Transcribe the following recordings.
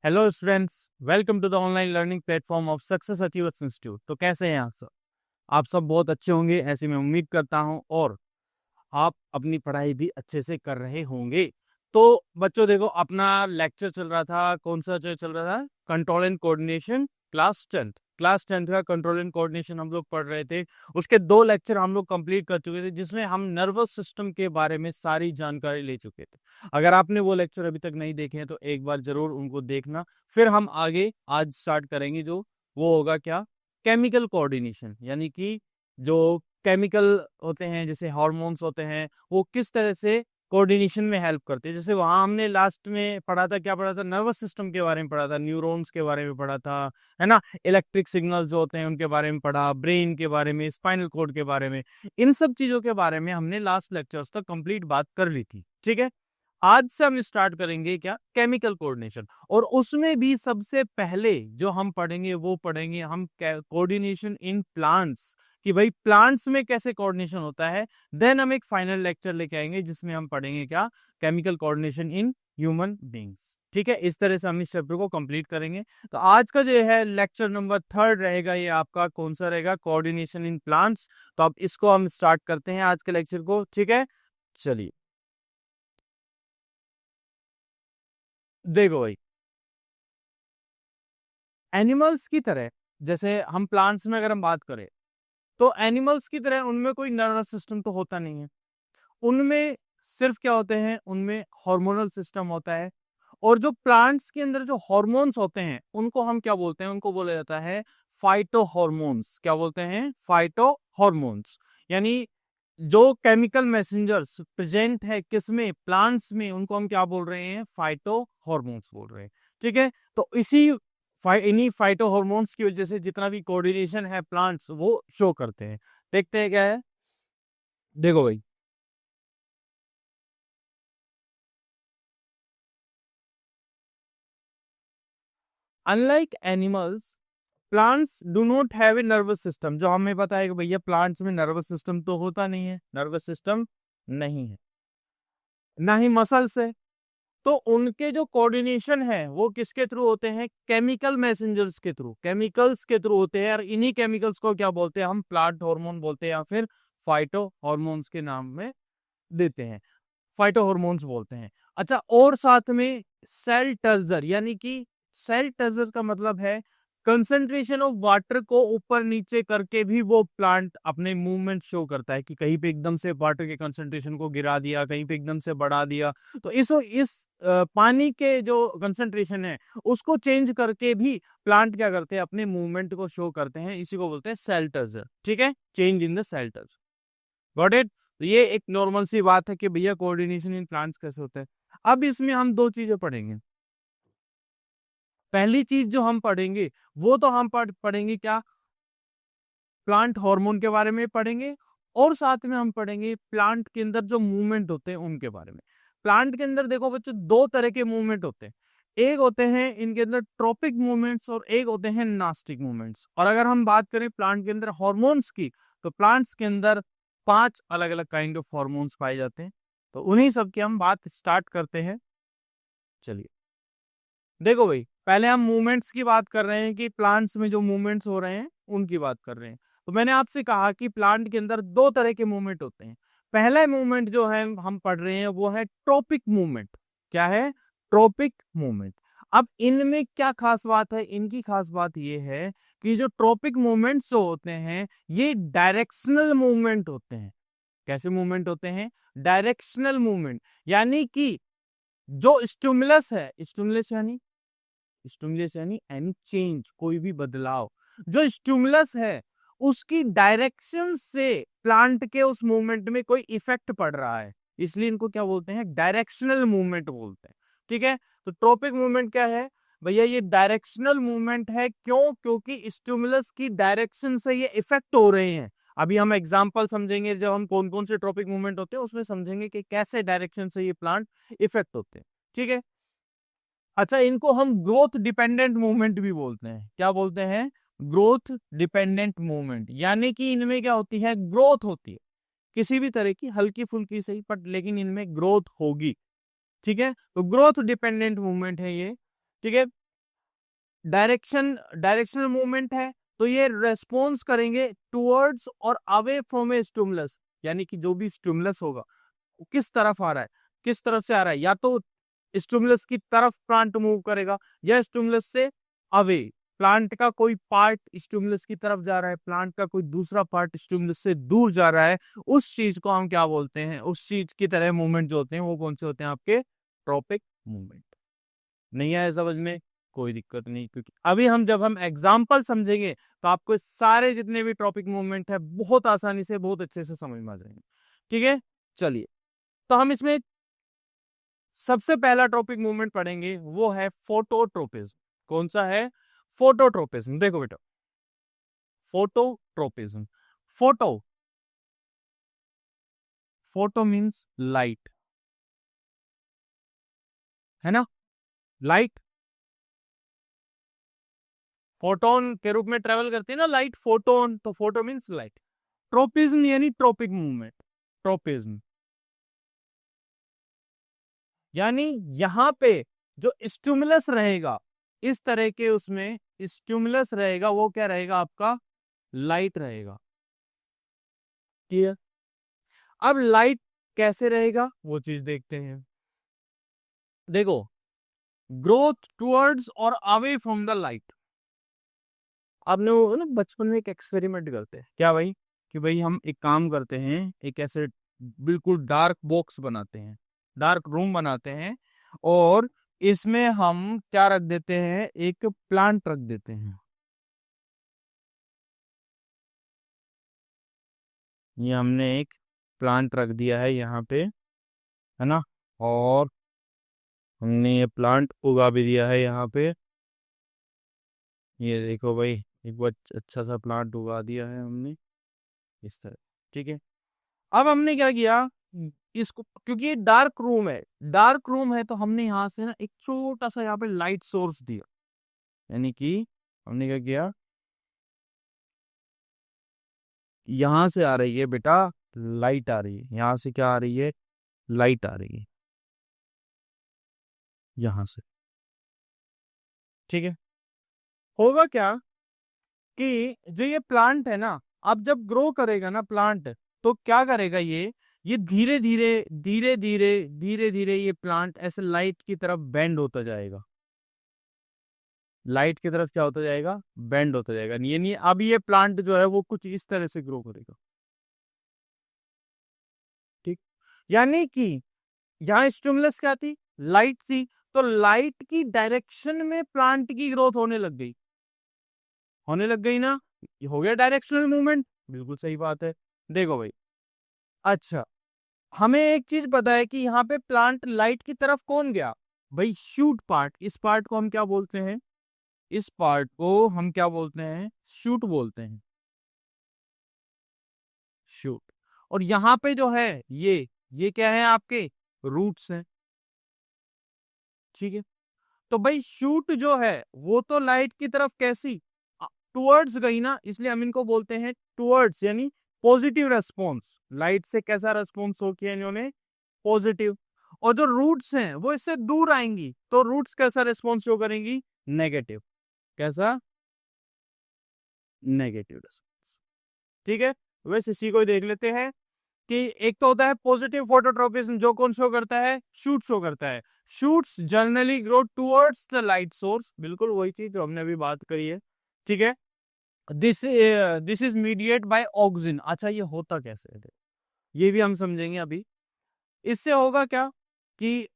Hello students, welcome to the online learning platform of success achievers institute. तो कैसे हैं आप सब? आप सब बहुत अच्छे होंगे ऐसी मैं उम्मीद करता हूं, और आप अपनी पढ़ाई भी अच्छे से कर रहे होंगे। तो बच्चों देखो, अपना लेक्चर चल रहा था, कौन सा चल रहा था? Control and coordination, class tenth का कंट्रोल एंड कोऑर्डिनेशन हम लोग पढ़ रहे थे। उसके 2 लेक्चर हम लोग कंप्लीट कर चुके थे, जिसमें हम नर्वस सिस्टम के बारे में सारी जानकारी ले चुके थे। अगर आपने वो लेक्चर अभी तक नहीं देखे हैं तो एक बार जरूर उनको देखना। फिर हम आगे आज स्टार्ट करेंगे, जो वो होगा क्या? केमिकल कोऑर्डिनेशन, यानी कि जो केमिकल होते हैं, जैसे हार्मोन्स होते हैं, वो किस तरह से कोऑर्डिनेशन में हेल्प करते हैं। जैसे वहां हमने लास्ट में पढ़ा था, क्या पढ़ा था? नर्वस सिस्टम के बारे में पढ़ा था, न्यूरॉन्स के बारे में पढ़ा था, है ना। इलेक्ट्रिक सिग्नल्स जो होते हैं उनके बारे में पढ़ा, ब्रेन के बारे में, स्पाइनल कोड के बारे में। इन सब चीजों के बारे में हमने लास्ट लेक्चर्स तक कंप्लीट बात कर ली थी, ठीक है। आज से हम स्टार्ट करेंगे क्या? Chemical coordination. और उसमें भी सबसे पहले जो हम पढ़ेंगे वो पढ़ेंगे हम कोऑर्डिनेशन इन प्लांट्स, कि भाई प्लांट्स में कैसे कोऑर्डिनेशन होता है। देन हम एक फाइनल लेक्चर लेके आएंगे जिसमें हम पढ़ेंगे क्या? Chemical coordination in human beings. ठीक है, इस तरह से हम इस चैप्टर को कंप्लीट करेंगे। तो आज का जो है लेक्चर नंबर 3 रहेगा, ये आपका कौन सा रहेगा? Coordination in plants. तो अब इसको हम स्टार्ट करते हैं आज के लेक्चर को, ठीक है। चलिए देखो भाई, एनिमल्स की तरह, जैसे हम प्लांट्स में अगर हम बात करें, तो एनिमल्स की तरह उनमें कोई नर्वस सिस्टम तो होता नहीं है। उनमें सिर्फ क्या होते हैं? उनमें हार्मोनल सिस्टम होता है। और जो प्लांट्स के अंदर जो हार्मोन्स होते हैं उनको हम क्या बोलते हैं? उनको बोला जाता है फाइटो हार्मोन्स। क्या बोलते हैं? Phyto hormones. यानी जो केमिकल मैसेंजर्स प्रेजेंट है किसमें? प्लांट्स में, उनको हम क्या बोल रहे हैं? फाइटो हार्मोन्स बोल रहे हैं, ठीक है। तो इन्हीं फाइटो हार्मोन्स की वजह से जितना भी कोऑर्डिनेशन है प्लांट्स वो शो करते हैं। देखते हैं क्या है, देखो भाई। Unlike animals, plants do not have a nervous system. जो हमें पता है कि भैया प्लांट्स में नर्वस सिस्टम तो होता नहीं है, नर्वस सिस्टम नहीं है, ना ही मसल्स है। तो उनके जो कोऑर्डिनेशन है वो किसके थ्रू होते हैं? केमिकल मैसेंजर्स के थ्रू, केमिकल्स के थ्रू होते हैं। और इन्हीं केमिकल्स को क्या बोलते हैं? हम प्लांट हार्मोन बोलते हैं, या फिर फाइटो हार्मोन्स के नाम में देते हैं, फाइटो हार्मोन्स बोलते हैं। अच्छा, और साथ में सेल टर्जर, यानी कि सेल टर्जर का मतलब है कंसंट्रेशन ऑफ वाटर को ऊपर नीचे करके भी वो प्लांट अपने मूवमेंट शो करता है, कि कहीं पे एकदम से वाटर के कंसंट्रेशन को गिरा दिया, कहीं पे एकदम से बढ़ा दिया। तो पानी के जो कंसंट्रेशन है उसको चेंज करके भी प्लांट क्या करते हैं? अपने मूवमेंट को शो करते हैं। इसी को बोलते हैं सेल टर्जर, ठीक है। Change in the cell turgor, got it. तो ये एक नॉर्मल सी बात है कि भैया कोऑर्डिनेशन इन प्लांट्स कैसे होता है। अब इसमें हम 2 चीजें पढ़ेंगे। पहली चीज जो हम पढ़ेंगे वो तो हम पढ़ेंगे क्या? प्लांट हार्मोन के बारे में पढ़ेंगे, और साथ में हम पढ़ेंगे प्लांट के अंदर जो मूवमेंट होते हैं उनके बारे में। प्लांट के अंदर देखो बच्चों, 2 तरह के मूवमेंट होते हैं। एक होते हैं इनके अंदर ट्रॉपिक मूवमेंट्स, और एक होते हैं नास्टिक मूवमेंट्स। और अगर हम बात करें प्लांट के अंदर हॉर्मोन्स की, तो प्लांट्स के अंदर 5 अलग अलग काइंड ऑफ हॉर्मोन्स पाए जाते हैं। तो उन्हीं सब की हम बात स्टार्ट करते हैं। चलिए देखो भाई, पहले हम मूवमेंट्स की बात कर रहे हैं, कि प्लांट्स में जो मूवमेंट्स हो रहे हैं उनकी बात कर रहे हैं। तो मैंने आपसे कहा कि प्लांट के अंदर 2 तरह के मूवमेंट होते हैं। पहला मूवमेंट जो है हम पढ़ रहे हैं वो है ट्रॉपिक मूवमेंट। क्या है? Tropic movement. अब इनमें क्या खास बात है? इनकी खास बात ये है कि जो ट्रॉपिक मूवमेंट्स जो होते हैं ये डायरेक्शनल मूवमेंट होते हैं। कैसे मूवमेंट होते हैं? Directional movement. यानी कि जो स्टिमुलस है, स्टिमुलस यानी एनी चेंज, कोई भी बदलाव, जो स्टिमुलस है उसकी डायरेक्शन से प्लांट के उस मूवमेंट में कोई इफेक्ट पड़ रहा है, इसलिए इनको क्या बोलते हैं? डायरेक्शनल मूवमेंट बोलते हैं, ठीक है। तो ट्रॉपिक मूवमेंट क्या है भैया? ये डायरेक्शनल मूवमेंट है। क्यों? क्योंकि स्टिमुलस की डायरेक्शन से ये इफेक्ट हो रहे हैं। अभी हम एग्जांपल समझेंगे, जब हम कौन कौन से ट्रॉपिक मूवमेंट होते हैं उसमें समझेंगे कि कैसे डायरेक्शन से ये प्लांट इफेक्ट होते हैं, ठीक है। अच्छा, इनको हम ग्रोथ डिपेंडेंट मूवमेंट भी बोलते हैं। क्या बोलते हैं? Growth dependent movement. यानी कि इनमें क्या होती है? ग्रोथ होती है, किसी भी तरह की, हल्की फुल्की सही, बट लेकिन इनमें ग्रोथ होगी, ठीक है। तो ग्रोथ डिपेंडेंट मूवमेंट है ये, ठीक है। डायरेक्शनल मूवमेंट है, तो ये रेस्पॉन्स करेंगे टुवर्ड्स और अवे फ्रॉम ए स्टिमुलस, यानी कि जो भी स्टिमुलस होगा वो किस तरफ आ रहा है, किस तरफ से आ रहा है, या तो स्टिमुलस की तरफ प्लांट मूव करेगा या स्टिमुलस से अवे। प्लांट का कोई पार्ट स्टिमुलस की तरफ जा रहा है, प्लांट का कोई दूसरा पार्ट स्टिमुलस से दूर जा रहा है, उस चीज को हम क्या बोलते हैं, उस चीज की तरह मूवमेंट जो होते हैं वो कौन से होते हैं, आपके ट्रॉपिक मूवमेंट। नहीं आया समझ में, कोई दिक्कत नहीं, क्योंकि अभी जब हम एग्जाम्पल समझेंगे तो आपको सारे जितने भी ट्रॉपिक मूवमेंट है बहुत आसानी से बहुत अच्छे से समझ में आ जाएंगे। ठीक है, चलिए, तो हम इसमें सबसे पहला ट्रॉपिक मूवमेंट पढ़ेंगे, वो है फोटोट्रोपिज्म। कौन सा है, फोटोट्रोपिज्म। देखो बेटा, phototropism, photo, photo means light, है ना, लाइट फोटोन के रूप में ट्रेवल करती है ना लाइट, फोटोन, तो फोटो मीन्स लाइट। ट्रोपिज्म यानी ट्रॉपिक मूवमेंट, ट्रोपिज्म यानी यहां पे जो स्टिमुलस रहेगा, इस तरह के उसमें स्टिमुलस रहेगा, वो क्या रहेगा, आपका लाइट रहेगा। क्लियर। अब लाइट कैसे रहेगा वो चीज देखते हैं। देखो, ग्रोथ टुवर्ड्स और अवे फ्रॉम द लाइट। आपने वो ना बचपन में एक एक्सपेरिमेंट करते हैं क्या भाई, कि भाई हम एक काम करते हैं, एक ऐसे बिल्कुल डार्क बॉक्स बनाते हैं, डार्क रूम बनाते हैं, और इसमें हम क्या रख देते हैं, एक प्लांट रख देते हैं। ये हमने एक प्लांट रख दिया है यहाँ पे, है ना, और हमने ये प्लांट उगा भी दिया है यहाँ पे। ये देखो भाई, एक बहुत अच्छा सा प्लांट उगा दिया है हमने इस तरह। ठीक है, अब हमने क्या किया, इसको क्योंकि ये डार्क रूम है, डार्क रूम है, तो हमने यहाँ से ना एक छोटा सा यहाँ पे लाइट सोर्स दिया, यानी कि हमने क्या किया, यहाँ से आ रही है बेटा लाइट, आ रही है यहाँ से, क्या आ रही है, लाइट आ रही है यहाँ से। ठीक है, होगा क्या कि जो ये प्लांट है ना, अब जब ग्रो करेगा ना प्लांट, तो क्या करेगा, ये धीरे धीरे धीरे धीरे धीरे धीरे ये प्लांट ऐसे लाइट की तरफ बेंड होता जाएगा, लाइट की तरफ क्या होता जाएगा, बेंड होता जाएगा। ये नहीं, अब ये प्लांट जो है वो कुछ इस तरह से ग्रो करेगा। ठीक, यानी कि यहाँ स्टिमुलस क्या थी, लाइट थी, तो लाइट की डायरेक्शन में प्लांट की ग्रोथ होने लग गई, होने लग गई ना, ये हो गया डायरेक्शनल मूवमेंट। बिल्कुल सही बात है। देखो भाई, अच्छा, हमें एक चीज पता है कि यहाँ पे प्लांट लाइट की तरफ कौन गया, भाई शूट पार्ट। इस पार्ट को हम क्या बोलते हैं, इस पार्ट को हम क्या बोलते हैं, शूट बोलते हैं, शूट। और यहाँ पे जो है ये क्या है, आपके रूट्स हैं। ठीक है, तो भाई शूट जो है वो तो लाइट की तरफ कैसी, टुवर्ड्स गई ना, इसलिए हम इनको बोलते हैं टुवर्ड्स, यानी पॉजिटिव रेस्पॉन्स। लाइट से कैसा रेस्पॉन्स हो किया इन्होंने, पॉजिटिव। और जो रूट्स हैं वो इससे दूर आएंगी, तो रूट्स कैसा रेस्पॉन्स शो करेंगी, नेगेटिव। कैसा, नेगेटिव रेस्पॉन्स। ठीक है, वैसे इसी को देख लेते हैं कि एक तो होता है पॉजिटिव फोटोट्रोपिज्म, जो कौन शो करता है, शूट शो करता है। Shoots generally grow towards the light source, बिल्कुल वही चीज जो हमने अभी बात करी है। ठीक है, this is mediated by auxin. अच्छा, ये होता कैसे है, ये भी हम समझेंगे अभी। इससे होगा क्या कि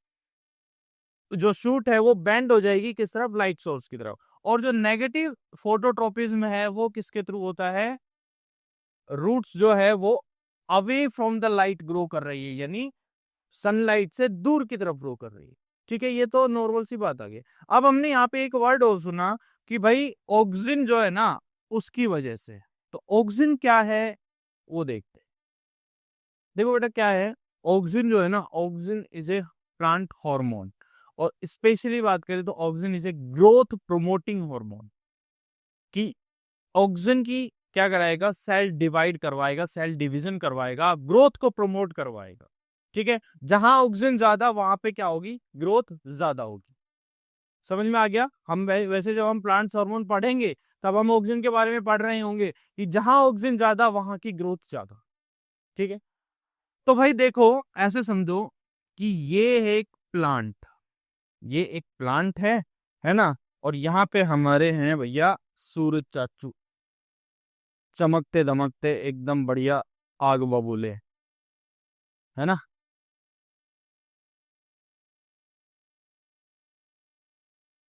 जो शूट है वो बेंड हो जाएगी किस तरफ, लाइट सोर्स की तरफ। और जो नेगेटिव फोटोट्रोपिज्म है वो किसके थ्रू होता है, रूट्स जो है वो away from the light grow कर रही है, यानी सनलाइट से दूर की तरफ ग्रो कर रही है। ठीक है, ये तो नॉर्मल सी बात आ गई। अब हमने यहाँ पे एक वर्ड और सुना कि भाई ऑक्सिन जो है ना, उसकी वजह से, तो ऑक्सिन क्या है वो देखते हैं। देखो बेटा क्या है, ऑक्सिन जो है ना, auxin is a plant hormone, और स्पेशली बात करें तो auxin is a growth promoting hormone. कि ऑक्सिन की क्या कराएगा, सेल डिवाइड करवाएगा, सेल डिवीजन करवाएगा, ग्रोथ को प्रमोट करवाएगा। ठीक है, जहां ऑक्सिन ज्यादा वहां पे क्या होगी, ग्रोथ ज्यादा होगी। समझ में आ गया। हम वैसे जब हम प्लांट्स हार्मोन पढ़ेंगे तब हम ऑक्सीजन के बारे में पढ़ रहे होंगे कि जहां ऑक्सीजन ज्यादा वहां की ग्रोथ ज्यादा। ठीक है, तो भाई देखो, ऐसे समझो कि ये है एक प्लांट, ये एक प्लांट है ना। और यहाँ पे हमारे हैं भैया सूरज चाचू, चमकते दमकते एकदम बढ़िया आग बबूले, है ना।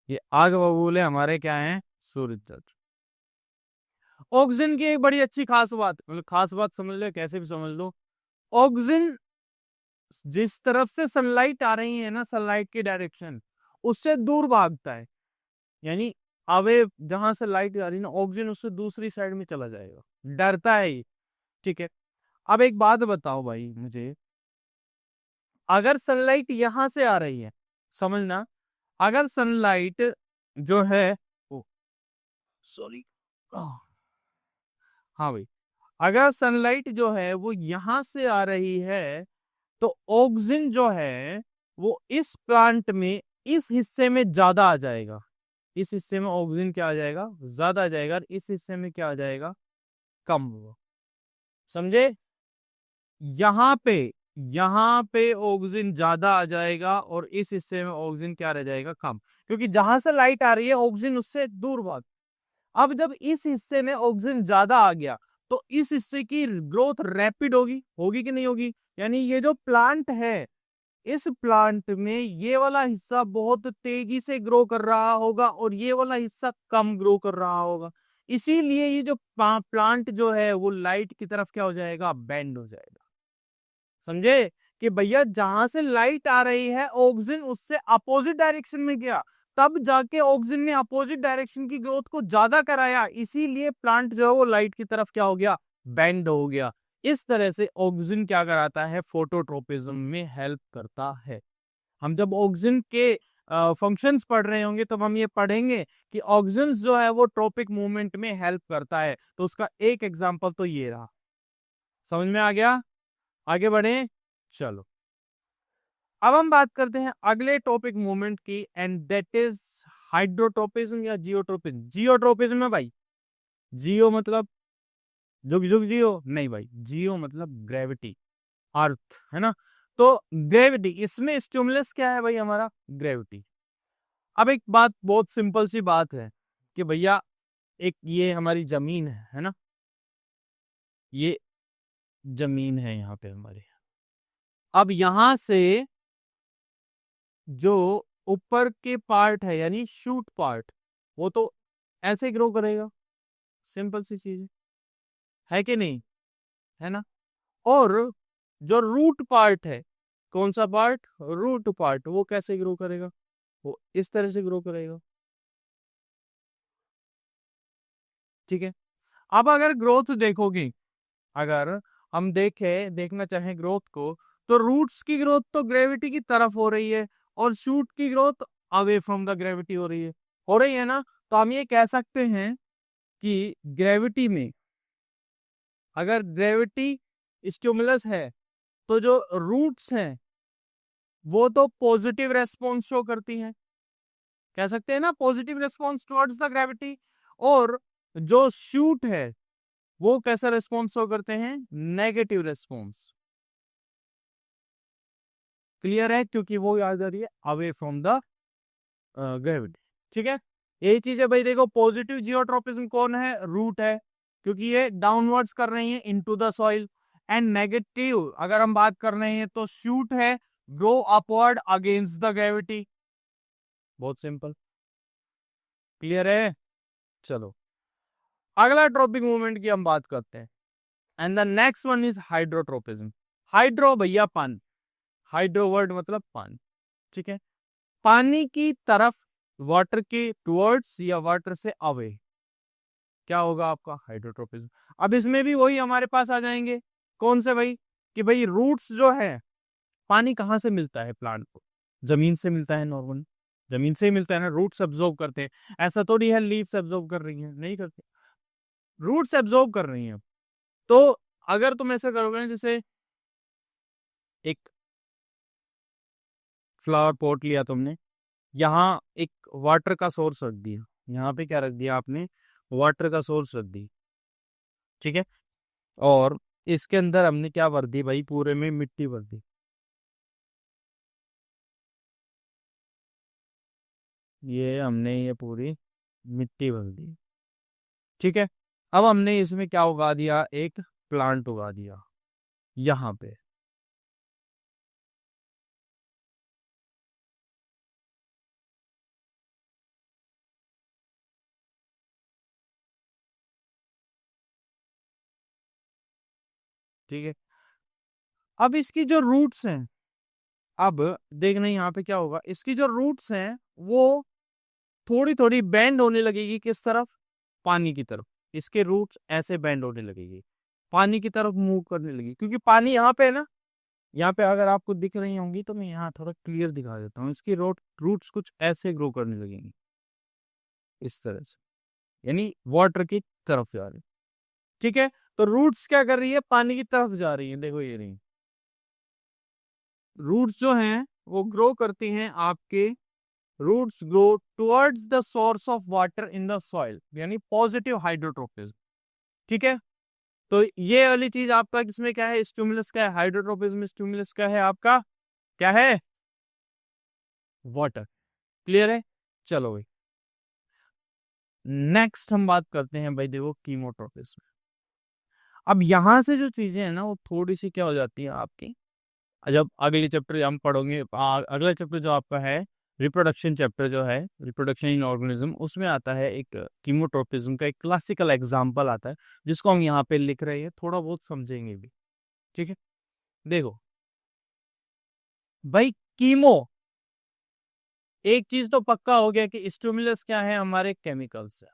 ये आग बबूले हमारे क्या हैं, सूरज चाचू। ऑक्सीजन की एक बड़ी अच्छी खास बात, मतलब खास बात समझ लो कैसे भी समझ लो, ऑक्सीजन जिस तरफ से सनलाइट आ रही है ना, सनलाइट की डायरेक्शन, उससे दूर भागता है। यानी अवे जहां से लाइट आ रही है ना, ऑक्सीजन उससे दूसरी साइड में चला जाएगा, डरता है ये। ठीक है, अब एक बात बताओ भाई मुझे, अगर सनलाइट यहां से आ रही है, समझना, अगर सनलाइट जो है, ओ सॉरी, हाँ भाई, अगर सनलाइट जो है वो यहां से आ रही है, तो ऑक्सीजन जो है वो इस प्लांट में इस हिस्से में ज्यादा आ जाएगा। इस हिस्से में ऑक्सीजन क्या आ जाएगा, ज्यादा आ जाएगा, और इस हिस्से में क्या आ जाएगा, कम होगा। समझे, यहाँ पे यहाँ पे ऑक्सीजन ज्यादा आ जाएगा और इस हिस्से में ऑक्सीजन क्या रह जाएगा, कम। क्योंकि जहां से लाइट आ रही है ऑक्सीजन उससे दूर भाग। अब जब इस हिस्से में ऑक्सीजन ज्यादा आ गया तो इस हिस्से की ग्रोथ रैपिड होगी, होगी कि नहीं होगी। यानी ये जो प्लांट है, इस प्लांट में ये वाला हिस्सा बहुत तेजी से ग्रो कर रहा होगा और ये वाला हिस्सा कम ग्रो कर रहा होगा। इसीलिए ये जो प्लांट जो है वो लाइट की तरफ क्या हो जाएगा, बेंड हो जाएगा। समझे कि भैया जहां से लाइट आ रही है ऑक्सीजन उससे अपोजिट डायरेक्शन में गया, तब जाके ऑक्सीजन ने अपोजिट डायरेक्शन की ग्रोथ को ज्यादा कराया, इसीलिए प्लांट जो है वो लाइट की तरफ क्या हो गया, बेंड हो गया। इस तरह से ऑक्सीजन क्या कराता है, फोटोट्रोपिज्म में हेल्प करता है। हम जब ऑक्सीजन के फंक्शंस पढ़ रहे होंगे तब हम ये पढ़ेंगे कि ऑक्सीजन जो है वो ट्रोपिक मूवमेंट में हेल्प करता है। तो उसका एक एग्जांपल तो ये रहा। समझ में आ गया, आगे बढ़े, चलो। अब हम बात करते हैं अगले टॉपिक मूवमेंट की, एंड दैट इज हाइड्रोट्रोपिज्म या जियोट्रोपिज्म। जियोट्रोपिज्म में भाई, जियो मतलब जुग जुग जियो नहीं भाई, जियो मतलब ग्रेविटी, अर्थ, है ना। तो ग्रेविटी, इसमें स्टिमुलस क्या है भाई, हमारा ग्रेविटी। अब एक बात, बहुत सिंपल सी बात है कि भैया एक ये हमारी जमीन है ना, ये जमीन है यहाँ पे हमारे। अब यहां से जो ऊपर के पार्ट है यानी शूट पार्ट, वो तो ऐसे ग्रो करेगा, सिंपल सी चीज है कि नहीं, है ना। और जो रूट पार्ट है, कौन सा पार्ट, रूट पार्ट, वो कैसे ग्रो करेगा, वो इस तरह से ग्रो करेगा। ठीक है, अब अगर ग्रोथ देखोगे, अगर हम देखना चाहें ग्रोथ को, तो रूट्स की ग्रोथ तो ग्रेविटी की तरफ हो रही है और शूट की growth away from the gravity हो रही है ना। तो हम ये कह सकते हैं कि ग्रेविटी में, अगर ग्रेविटी स्टिमुलस है, तो जो रूट्स हैं वो तो पॉजिटिव रेस्पॉन्स शो करती हैं, कह सकते हैं ना, positive response towards the gravity. और जो शूट है वो कैसा रेस्पॉन्स शो करते हैं, नेगेटिव रेस्पॉन्स। क्लियर है, क्योंकि वो याद आ रही है अवे फ्रॉम द ग्रेविटी। ठीक है, यही चीज है भाई। देखो, पॉजिटिव जियोट्रोपिज्म कौन है, रूट है, क्योंकि ये डाउनवर्ड्स कर रही है into the soil. And negative अगर हम बात कर रहे हैं तो शूट है, grow upward against the gravity. बहुत सिंपल, क्लियर है, चलो। अगला ट्रोपिक मूवमेंट की हम बात करते हैं, and the next one is hydrotropism. Hydro भैया पानी, हाइड्रो वर्ड मतलब पानी। ठीक है, पानी की तरफ, वाटर के टुवर्ड्स या वाटर से अवे, क्या होगा आपका, हाइड्रोट्रोपिज्म। अब इसमें भी वही हमारे पास आ जाएंगे, कौन से भाई, कि भाई रूट्स जो है, पानी कहाँ से मिलता है प्लांट को, जमीन से मिलता है नॉर्मल, जमीन से ही मिलता है ना, रूट्स एब्जॉर्ब करते हैं। ऐसा थोड़ी है लीव्स एब्जॉर्ब कर रही है, नहीं करते, रूट्स एब्जॉर्ब कर रही हैं। तो अगर तुम ऐसा करोगे ना, जैसे एक फ्लावर पॉट लिया तुमने, यहाँ एक वाटर का सोर्स रख दिया, यहाँ पे क्या रख दिया आपने, वाटर का सोर्स रख दी, ठीक है। और इसके अंदर हमने क्या भर दी भाई, पूरे में मिट्टी भर दी, ये हमने ये पूरी मिट्टी भर दी, ठीक है। अब हमने इसमें क्या उगा दिया, एक प्लांट उगा दिया यहाँ पे, ठीक है। अब इसकी जो रूट्स हैं, अब देखना यहाँ पे क्या होगा, इसकी जो रूट्स हैं वो थोड़ी थोड़ी बेंड होने लगेगी, किस तरफ, पानी की तरफ। इसके रूट्स ऐसे बेंड होने लगेगी, पानी की तरफ मूव करने लगी, क्योंकि पानी यहाँ पे है ना, यहाँ पे अगर आपको दिख रही होंगी तो मैं यहाँ थोड़ा क्लियर दिखा देता हूँ, इसकी रूट्स कुछ ऐसे ग्रो करने लगेंगी, इस तरह से, यानी वाटर की तरफ जा रही, ठीक है। तो रूट्स क्या कर रही है, पानी की तरफ जा रही है, देखो ये रही, रूट्स जो हैं वो ग्रो करती हैं आपके, roots grow towards the source of water in the soil, यानी पॉजिटिव हाइड्रोट्रोपिज्म, ठीक है। तो ये वाली चीज आपका किसमें क्या है, स्टिमुलस का है, हाइड्रोट्रोपिज्म स्टिमुलस का है आपका, क्या है, वाटर, क्लियर है। चलो भाई, नेक्स्ट हम बात करते हैं भाई, देखो कीमोट्रोपिज्म। अब यहां से जो चीजें हैं ना वो थोड़ी सी क्या हो जाती है आपकी, जब अगले चैप्टर हम पढ़ोगे, अगला चैप्टर जो आपका है रिप्रोडक्शन चैप्टर जो है, रिप्रोडक्शन इन ऑर्गेनिज्म, उसमें आता है एक कीमोट्रोपिज्म का एक क्लासिकल एग्जांपल आता है, जिसको हम यहाँ पे लिख रहे हैं, थोड़ा बहुत समझेंगे भी, ठीक है। देखो भाई, कीमो, एक चीज तो पक्का हो गया कि स्टिमुलस क्या है, हमारे केमिकल्स है,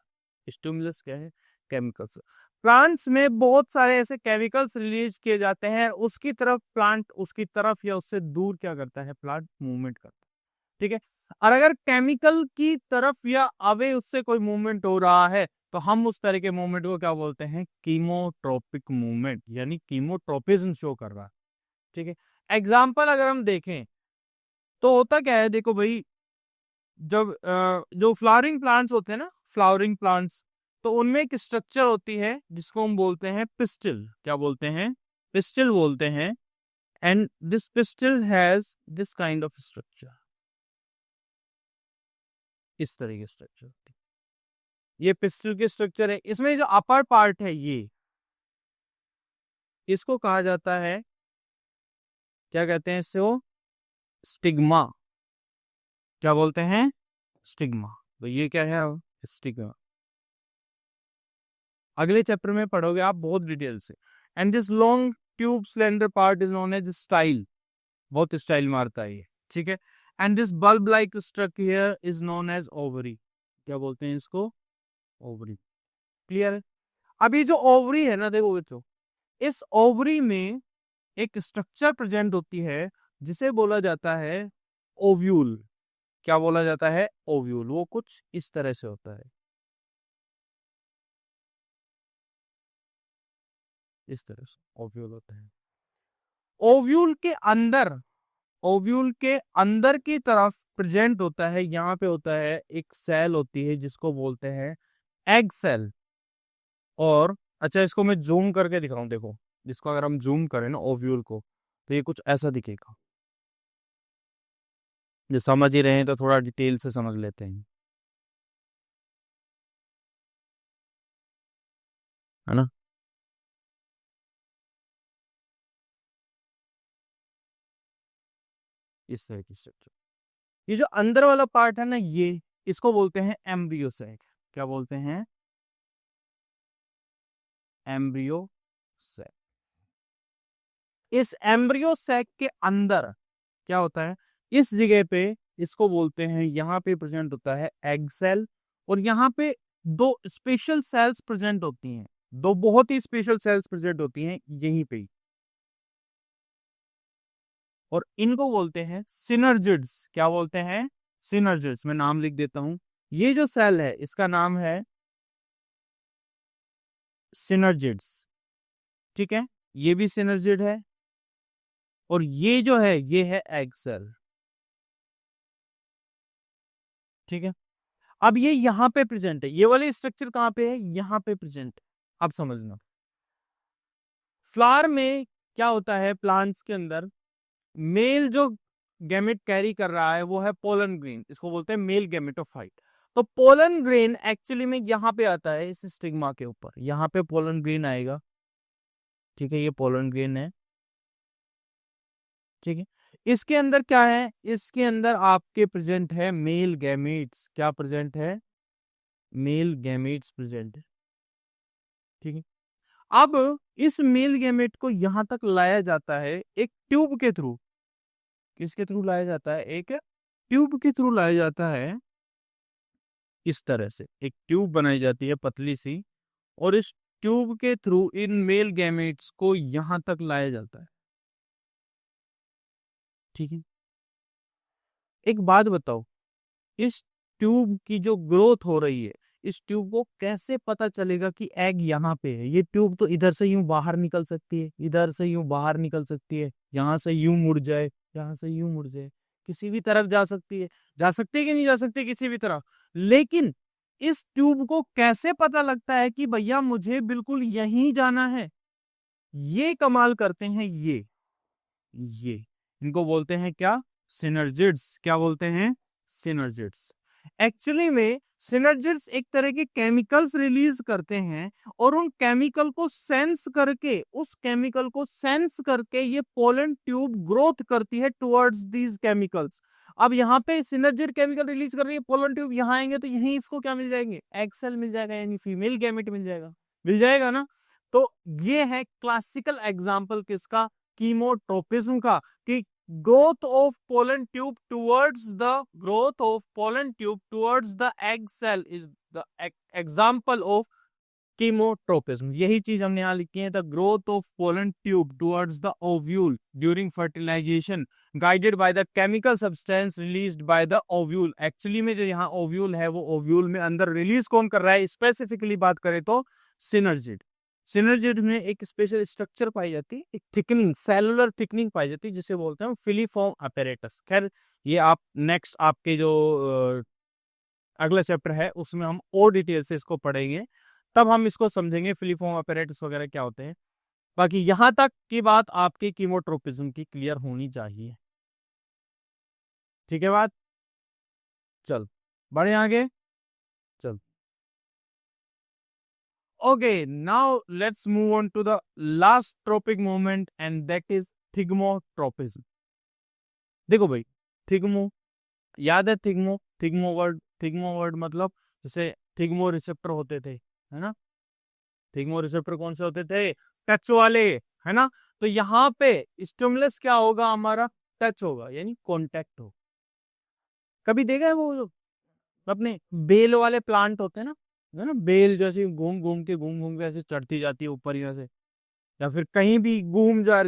स्टिमुलस क्या है, केमिकल्स। प्लांट्स में बहुत सारे ऐसे केमिकल्स रिलीज किए जाते हैं, उसकी तरफ प्लांट, उसकी तरफ या उससे दूर क्या करता है, प्लांट मूवमेंट करता है, ठीक है। और अगर केमिकल की तरफ या अवे उससे कोई मूवमेंट हो रहा है, तो हम उस तरह के मूवमेंट को क्या बोलते हैं, कीमोट्रोपिक मूवमेंट, यानी कीमोट्रोपिज्म शो कर रहा है, ठीक है। एग्जाम्पल अगर हम देखें तो होता क्या है, देखो भाई, जब जो फ्लावरिंग प्लांट्स होते हैं ना, फ्लावरिंग प्लांट्स, तो उनमें एक स्ट्रक्चर होती है जिसको हम बोलते हैं पिस्टिल, क्या बोलते हैं, पिस्टिल बोलते हैं। And this pistil has this kind of structure, इस तरह की स्ट्रक्चर होती है, ये पिस्टिल की स्ट्रक्चर है। इसमें जो अपर पार्ट है ये, इसको कहा जाता है, क्या कहते हैं इसको, स्टिग्मा, क्या बोलते हैं, स्टिग्मा। तो ये क्या है, स्टिग्मा, अगले चैप्टर में पढ़ोगे आप बहुत डिटेल से। And this long tube slender part is known as style, बहुत स्टाइल मारता है ये, ठीक है। And this bulb like structure here is known as ovary, क्या बोलते हैं इसको, ओवरी, क्लियर है। अभी जो ओवरी है ना, देखो बच्चों, इस ओवरी में एक स्ट्रक्चर प्रेजेंट होती है जिसे बोला जाता है ओव्यूल, क्या बोला जाता है, ओव्यूल। वो कुछ इस तरह से होता है, इस तरह से ओव्यूल होता है। ओव्यूल के अंदर, ओव्यूल के अंदर की तरफ प्रेजेंट होता है, यहाँ पे होता है एक सेल होती है जिसको बोलते हैं एग सेल। और अच्छा, इसको मैं जूम करके दिखाऊं, देखो, जिसको अगर हम जूम करें ना ओव्यूल को, तो ये कुछ ऐसा दिखेगा, जो समझ ही रहे हैं तो थोड़ा डिटेल से समझ लेते हैं, है ना, इस तरह की स्ट्रक्चर। ये जो अंदर वाला पार्ट है ना, ये, इसको बोलते हैं एम्ब्रियो सैक, क्या बोलते हैं, एम्ब्रियो सैक। इस एम्ब्रियो सैक के अंदर क्या होता है, इस जगह पे, इसको बोलते हैं, यहाँ पे प्रेजेंट होता है एग सेल। और यहाँ पे दो स्पेशल सेल्स प्रेजेंट होती हैं, दो बहुत ही स्पेशल सेल्स प्रेजेंट होती हैं यहीं पे ही, और इनको बोलते हैं सिनर्जिड्स, क्या बोलते हैं, सिनर्जिड्स। मैं नाम लिख देता हूं, ये जो सेल है इसका नाम है सिनर्जिड्स, ठीक है। ये भी सिनर्जिड है, और ये जो है ये है एग सेल, ठीक है। अब ये यहाँ पे प्रेजेंट है, ये वाली स्ट्रक्चर कहाँ पे है, यहाँ पे प्रेजेंट है। अब समझना, फ्लावर में क्या होता है, प्लांट्स के अंदर मेल जो गैमेट कैरी कर रहा है वो है पोलन ग्रेन, इसको बोलते हैं मेल गैमेटोफाइट। तो पोलन ग्रेन एक्चुअली में यहाँ पे आता है इस स्टिग्मा के ऊपर, यहाँ पे पोलन ग्रेन आएगा। ठीक है, ये पोलन ग्रेन है। ठीक है, इसके अंदर क्या है, इसके अंदर आपके प्रेजेंट है मेल गैमेट्स। क्या प्रेजेंट है, मेल गैमेट्स प्रेजेंट है। ठीक है, अब इस मेल गैमेट को यहां तक लाया जाता है एक ट्यूब के थ्रू। किसके थ्रू लाया जाता है, एक ट्यूब के थ्रू लाया जाता है। इस तरह से एक ट्यूब बनाई जाती है पतली सी, और इस ट्यूब के थ्रू इन मेल गैमेट्स को यहां तक लाया जाता है। ठीक है, एक बात बताओ, इस ट्यूब की जो ग्रोथ हो रही है, इस ट्यूब को कैसे पता चलेगा कि एग यहाँ पे है। ये ट्यूब तो इधर से यूं बाहर निकल सकती है, इधर से यूं बाहर निकल सकती है, यहाँ से यूं मुड़ जाए, यहाँ से यूं मुड़ जाए, किसी भी तरफ जा सकती है। जा सकती है कि नहीं जा सकती, किसी भी तरफ। लेकिन इस ट्यूब को कैसे पता लगता है कि भैया मुझे बिल्कुल यहीं जाना है। ये कमाल करते हैं ये इनको बोलते हैं क्या, सिनर्जिड्स। क्या बोलते हैं, सिनर्जिड्स। एक्चुअली में सिनर्जिड्स एक तरह के केमिकल्स रिलीज करते हैं, और उन केमिकल को सेंस करके, उस केमिकल को सेंस करके ये पोलन ट्यूब ग्रोथ करती है टुवर्ड्स दीज केमिकल्स। अब यहाँ पे सिनर्जिड केमिकल रिलीज कर रही है, पोलन ट्यूब यहाँ आएंगे तो यहीं इसको क्या मिल जाएंगे, एग सेल मिल जाएगा, यानी फीमेल गैमेट मिल जाएगा। मिल जाएगा ना। तो ये है क्लासिकल एग्जाम्पल किसका, कीमोट्रोपिज्म का, कि growth of pollen tube towards the growth of pollen tube towards the egg cell is the example of chemotrophism। यही चीज हमने यहाँ लिखी है, the growth of pollen tube towards the ovule during fertilization guided by the chemical substance released by the ovule। Actually में जो यहाँ ovule है, वो ओव्यूल में अंदर रिलीज कौन कर रहा है, स्पेसिफिकली बात करें तो सिनर्जिड। सिनर्जिड में एक स्पेशल स्ट्रक्चर पाई जाती है, एक थिकनिंग, सेलुलर थिकनिंग पाई जाती है, जिसे बोलते हैं फिलीफॉर्म अपैरेटस। खैर ये आप नेक्स्ट आपके जो अगला चैप्टर है उसमें हम और डिटेल से इसको पढ़ेंगे, तब हम इसको समझेंगे फिलीफॉर्म अपैरेटस वगैरह क्या होते हैं। बाकी यहां तक की बात आपकी कीमोट्रोपिज्म की क्लियर होनी चाहिए। ठीक है बात, चल बढ़े आगे, चल। Okay, now let's move on to the last tropic movement and that is thigmotropism. देखो भाई, थिग्मो याद है, थिग्मो वर्ड मतलब जैसे थिग्मो रिसेप्टर होते थे, है ना। थिग्मो रिसेप्टर कौन से होते थे, टच वाले, है ना। तो यहाँ पे स्टिमुलस क्या होगा हमारा, टच होगा, यानी कॉन्टेक्ट हो। कभी देखा है वो जो अपने बेल वाले प्लांट होते हैं ना, है ना, बेल जैसे घूम घूम के ऐसे चढ़ती जाती है ऊपर यहाँ से, या फिर कहीं भी घूम जा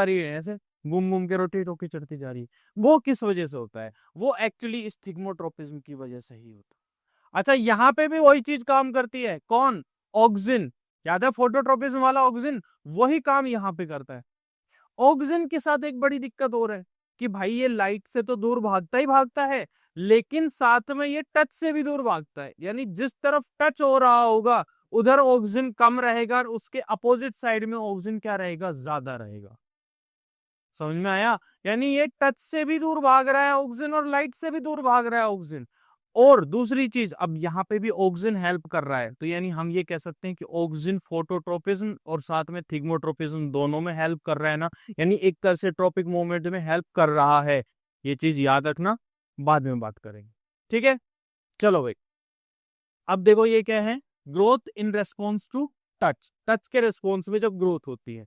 रही है ऐसे, घूम घूम के रोटेट होके चढ़ती जा रही है। वो किस वजह से होता है, वो एक्चुअली इस थिग्मोट्रोपिज्म की वजह से ही होता है। अच्छा, यहाँ पे भी वही चीज काम करती है, कौन, ऑक्सिन। याद है फोटोट्रोपिज्म वाला ऑक्सिन, वही काम यहाँ पे करता है। ऑक्सिजन के साथ एक बड़ी दिक्कत हो रहा है कि भाई ये लाइट से तो दूर भागता ही भागता है, लेकिन साथ में ये टच से भी दूर भागता है। यानी जिस तरफ टच हो रहा होगा उधर ऑक्सीजन कम रहेगा, और उसके अपोजिट साइड में ऑक्सीजन क्या रहेगा, ज्यादा रहेगा। समझ में आया, यानी ये टच से भी दूर भाग रहा है ऑक्सीजन, और लाइट से भी दूर भाग रहा है ऑक्सीजन। और दूसरी चीज, अब यहाँ पे भी ऑक्सीजन हेल्प कर रहा है, तो यानी हम ये कह सकते हैं कि ऑक्सीजन फोटोट्रोपिज्म और साथ में थिग्मोट्रोपिज्म दोनों में हेल्प कर रहा है ना। यानी एक तरह से ट्रॉपिक मूवमेंट में हेल्प कर रहा है। ये चीज याद रखना, बाद में बात करेंगे। ठीक है, चलो भाई, अब देखो ये क्या है, growth in response to touch. Touch के रेस्पॉन्स में जब ग्रोथ होती है,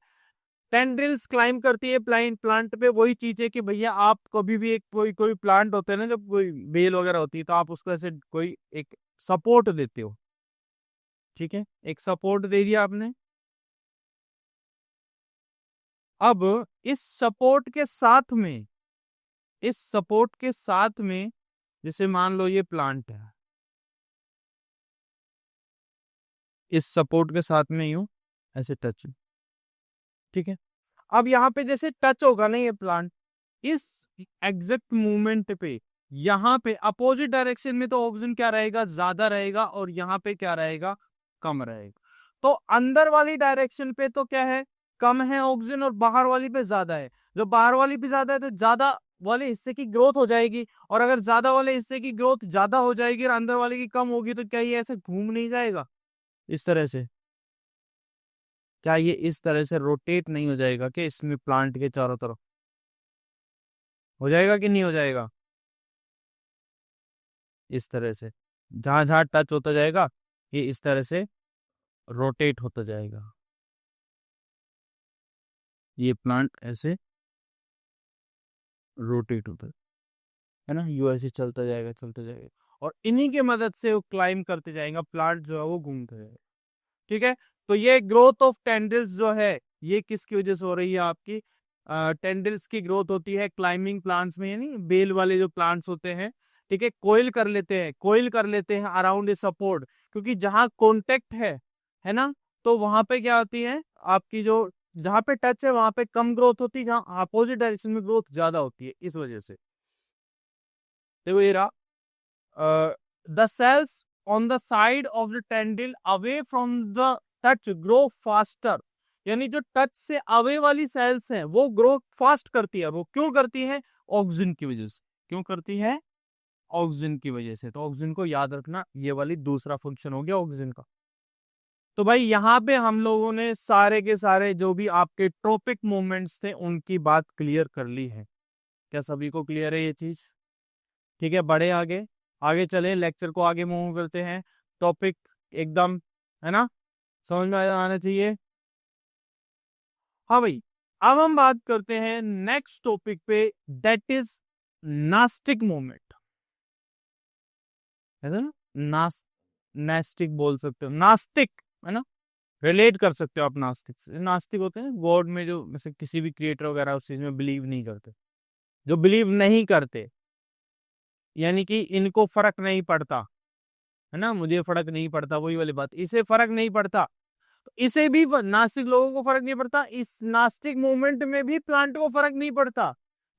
टेंड्रिल्स क्लाइम करती है प्लांट पे। वही चीज है कि भैया आप कभी भी एक कोई प्लांट होता है ना, जब कोई बेल वगैरह होती है तो आप उसको ऐसे कोई एक सपोर्ट देते हो। ठीक है, एक सपोर्ट दे दिया आपने। अब इस सपोर्ट के साथ में, इस सपोर्ट के साथ में, जैसे मान लो ये प्लांट है, इस सपोर्ट के साथ में यूं ऐसे टच। ठीक है, अब यहाँ पे जैसे टच होगा ना ये प्लांट, इस एग्जैक्ट मूवमेंट पे यहाँ पे अपोजिट डायरेक्शन में तो ऑक्सीजन क्या रहेगा, ज्यादा रहेगा, और यहाँ पे क्या रहेगा, कम रहेगा। तो अंदर वाली डायरेक्शन पे तो क्या है, कम है ऑक्सीजन, और बाहर वाली पे ज्यादा है। जो बाहर वाली पे ज्यादा है तो ज्यादा वाले हिस्से की ग्रोथ हो जाएगी, और अगर ज्यादा वाले हिस्से की ग्रोथ ज्यादा हो जाएगी और अंदर वाले की कम होगी, तो क्या ये ऐसे घूम नहीं जाएगा इस तरह से? क्या ये इस तरह से रोटेट नहीं हो जाएगा कि इसमें प्लांट के चारों तरफ हो जाएगा कि नहीं हो जाएगा? इस तरह से जहां जहां टच होता जाएगा ये इस तरह से रोटेट होता जाएगा। ये प्लांट ऐसे रोटेट होता है ना, यू ऐसे चलता जाएगा चलता जाएगा, और इन्हीं की मदद से वो क्लाइम करते जाएगा, प्लांट जो है वो घूमता जाएगा। ठीक है, तो ये ग्रोथ ऑफ टेंडल्स जो है ये किसकी वजह से हो रही है आपकी? टेंडल्स की ग्रोथ होती है क्लाइंबिंग प्लांट्स में, यानी बेल वाले जो प्लांट्स होते हैं। ठीक है, कोयल कर लेते हैं अराउंड ए सपोर्ट, क्योंकि जहां कॉन्टेक्ट है ना, तो वहां पे क्या होती है आपकी, जो जहां पे टच है वहां पे कम ग्रोथ होती है, जहां अपोजिट डायरेक्शन में ग्रोथ ज्यादा होती है, इस वजह से। देखो ये रहा, the cells on the side of the tendril away from the touch grow faster, यानी जो टच से अवे वाली सेल्स हैं वो ग्रो फास्ट करती है। वो क्यों करती है? ऑक्सीजन की वजह से। क्यों करती है? ऑक्सीजन की वजह से। तो ऑक्सीजन को याद रखना, ये वाली दूसरा फंक्शन हो गया ऑक्सीजन का। तो भाई यहाँ पे हम लोगों ने सारे के सारे जो भी आपके ट्रॉपिक मूवमेंट्स थे उनकी बात क्लियर कर ली है। क्या सभी को क्लियर है ये चीज? ठीक है, बढ़े आगे, आगे चले, लेक्चर को आगे मूव करते हैं। टॉपिक एकदम, है ना, समझ में आना चाहिए। हाँ भाई, अब हम बात करते हैं नेक्स्ट टॉपिक पे, दैट इज नास्टिक मूवमेंट। है ना, नास नास्टिक बोल सकते हो, नास्तिक, है ना, रिलेट कर सकते हो आप नास्तिक से। नास्तिक होते हैं गॉड में, जो जैसे किसी भी क्रिएटर वगैरह उस चीज में बिलीव नहीं करते, जो बिलीव नहीं करते, यानी कि इनको फर्क नहीं पड़ता, है ना, मुझे फर्क नहीं पड़ता, वही वाली बात, इसे फर्क नहीं पड़ता, तो इसे भी नास्तिक लोगों को फर्क नहीं पड़ता। इस नास्तिक मूवमेंट में भी प्लांट को फर्क नहीं पड़ता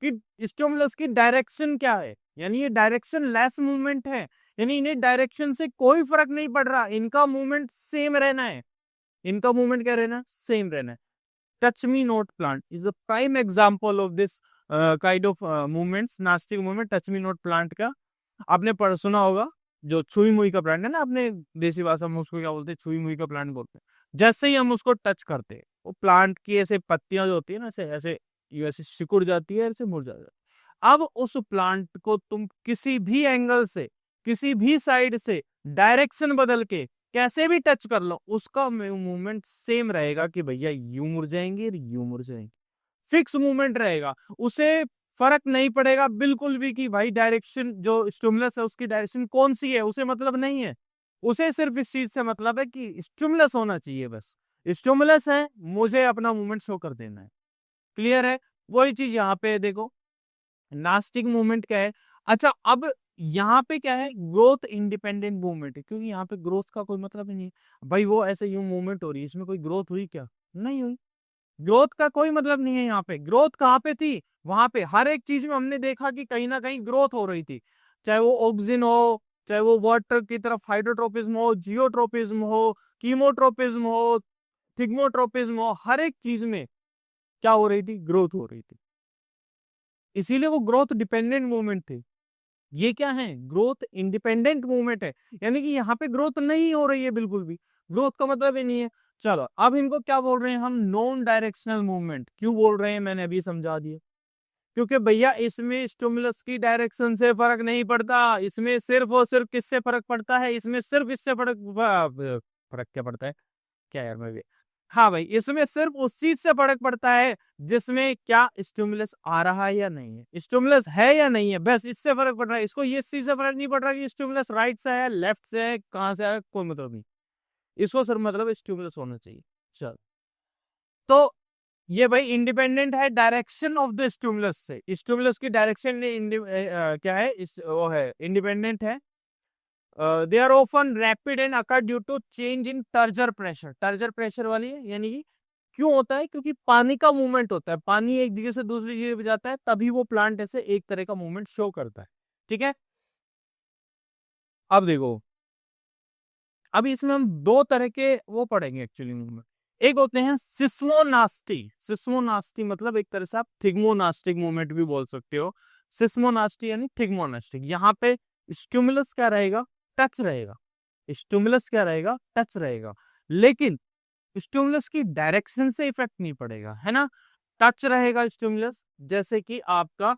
कि स्टिमुलस की डायरेक्शन क्या है, यानी ये डायरेक्शन लेस मूवमेंट है, यानी इन्हें डायरेक्शन से कोई फर्क नहीं पड़ रहा, इनका मूवमेंट सेम रहना है। इनका मूवमेंट क्या रहना? सेम रहना है। Touch me note plant is a prime example of this kind of movements, nastic movement, touch me note plant का। आपने पढ़ सुना होगा, जो छुई मुई का प्लांट है ना, अपने देसी भाषा में उसको क्या बोलते हैं? छुई मुई का प्लांट बोलते हैं। जैसे ही हम उसको टच करते हैं, वो प्लांट की ऐसे पत्तियां जो होती है ना, ऐसे ऐसे ये ऐसे सिकुड़ जाती है, ऐसे मुरझा जाती है। अब उस प्लांट को तुम किसी भी एंगल से, किसी भी साइड से डायरेक्शन बदल के कैसे भी टच कर लो, उसका मूवमेंट सेम रहेगा कि भैया यूं मुड़ जाएंगे, यूं मुड़ जाएंगे, फिक्स मूवमेंट रहेगा। उसे फर्क नहीं पड़ेगा बिल्कुल भी कि भाई डायरेक्शन, जो स्टिमुलस है उसकी डायरेक्शन कौन सी है, उसे मतलब नहीं है। उसे सिर्फ इस चीज से मतलब है कि स्टिमुलस होना चाहिए, बस स्टिमुलस है, मुझे अपना मूवमेंट शो कर देना है। क्लियर है? वही चीज यहाँ पे देखो, नास्टिक मूवमेंट क्या है। अच्छा, अब यहाँ पे क्या है? ग्रोथ इंडिपेंडेंट मूवमेंट है, क्योंकि यहाँ पे ग्रोथ का कोई मतलब ही नहीं है भाई, वो ऐसे यूं मूवमेंट हो रही है, इसमें कोई ग्रोथ हुई क्या? नहीं हुई। ग्रोथ का कोई मतलब नहीं है यहाँ पे। ग्रोथ कहाँ पे थी? वहां पे हर एक चीज में हमने देखा कि कहीं ना कहीं ग्रोथ हो रही थी, चाहे वो ऑक्सीजन हो, चाहे वो वाटर की तरफ हाइड्रोट्रोपिज्म हो, जियोट्रोपिज्म हो, कीमोट्रोपिज्म हो, थिग्मोट्रोपिज्म हो, हर एक चीज में क्या हो रही थी? ग्रोथ हो रही थी। इसीलिए वो ग्रोथ डिपेंडेंट मूवमेंट थे। ये क्या है? ग्रोथ इंडिपेंडेंट मूवमेंट है, यानी कि यहाँ पे ग्रोथ नहीं हो रही है बिल्कुल भी, ग्रोथ का मतलब ही नहीं है। चलो, अब इनको क्या बोल रहे हैं हम? Non directional movement. क्यों बोल रहे हैं मैंने अभी समझा दिया, क्योंकि भैया इसमें स्टिमुलस की डायरेक्शन से फर्क नहीं पड़ता, इसमें सिर्फ और सिर्फ किससे फर्क पड़ता है? इसमें सिर्फ इससे फर्क, फर्क क्या पड़ता है, क्या यार मैं भी, हाँ भाई, इसमें सिर्फ उस चीज से फर्क पड़ता है जिसमें क्या स्टिमुलस आ रहा है या नहीं है, स्टिमुलस है या नहीं है, बस इससे फर्क पड़ रहा है। इसको ये चीज से फर्क नहीं पड़ रहा कि स्टिमुलस राइट से है, लेफ्ट से है, कहाँ से है, कोई मतलब नहीं। इसको सिर्फ मतलब स्टिमुलस होना चाहिए। चल, तो ये भाई इंडिपेंडेंट है डायरेक्शन ऑफ द स्टिमुलस से, स्टिमुलस की डायरेक्शन क्या है, वो है इंडिपेंडेंट है। They are often rapid and occur due to change in turgor pressure. Turgor pressure वाली है, यानी कि क्यों होता है? क्योंकि पानी का मूवमेंट होता है, पानी एक जगह से दूसरी जगह पे जाता है, तभी वो प्लांट ऐसे एक तरह का मूवमेंट शो करता है। ठीक है। अब देखो, अभी इसमें हम दो तरह के वो पढ़ेंगे एक्चुअली मूवमेंट। एक होते हैं सिस्मोनास्टी। सिस्मोनास्टी मतलब एक तरह से आप थिग्मोनास्टिक मूवमेंट भी बोल सकते हो। सिस्मोनास्टी यानी थिग्मोनास्टिक। यहाँ पे स्टिमुलस क्या रहेगा, टच रहेगा। स्टिमुलस क्या रहेगा, टच रहेगा। लेकिन स्टिमुलस की डायरेक्शन से इफेक्ट नहीं पड़ेगा, है ना। टच रहेगा स्टिमुलस, जैसे कि आपका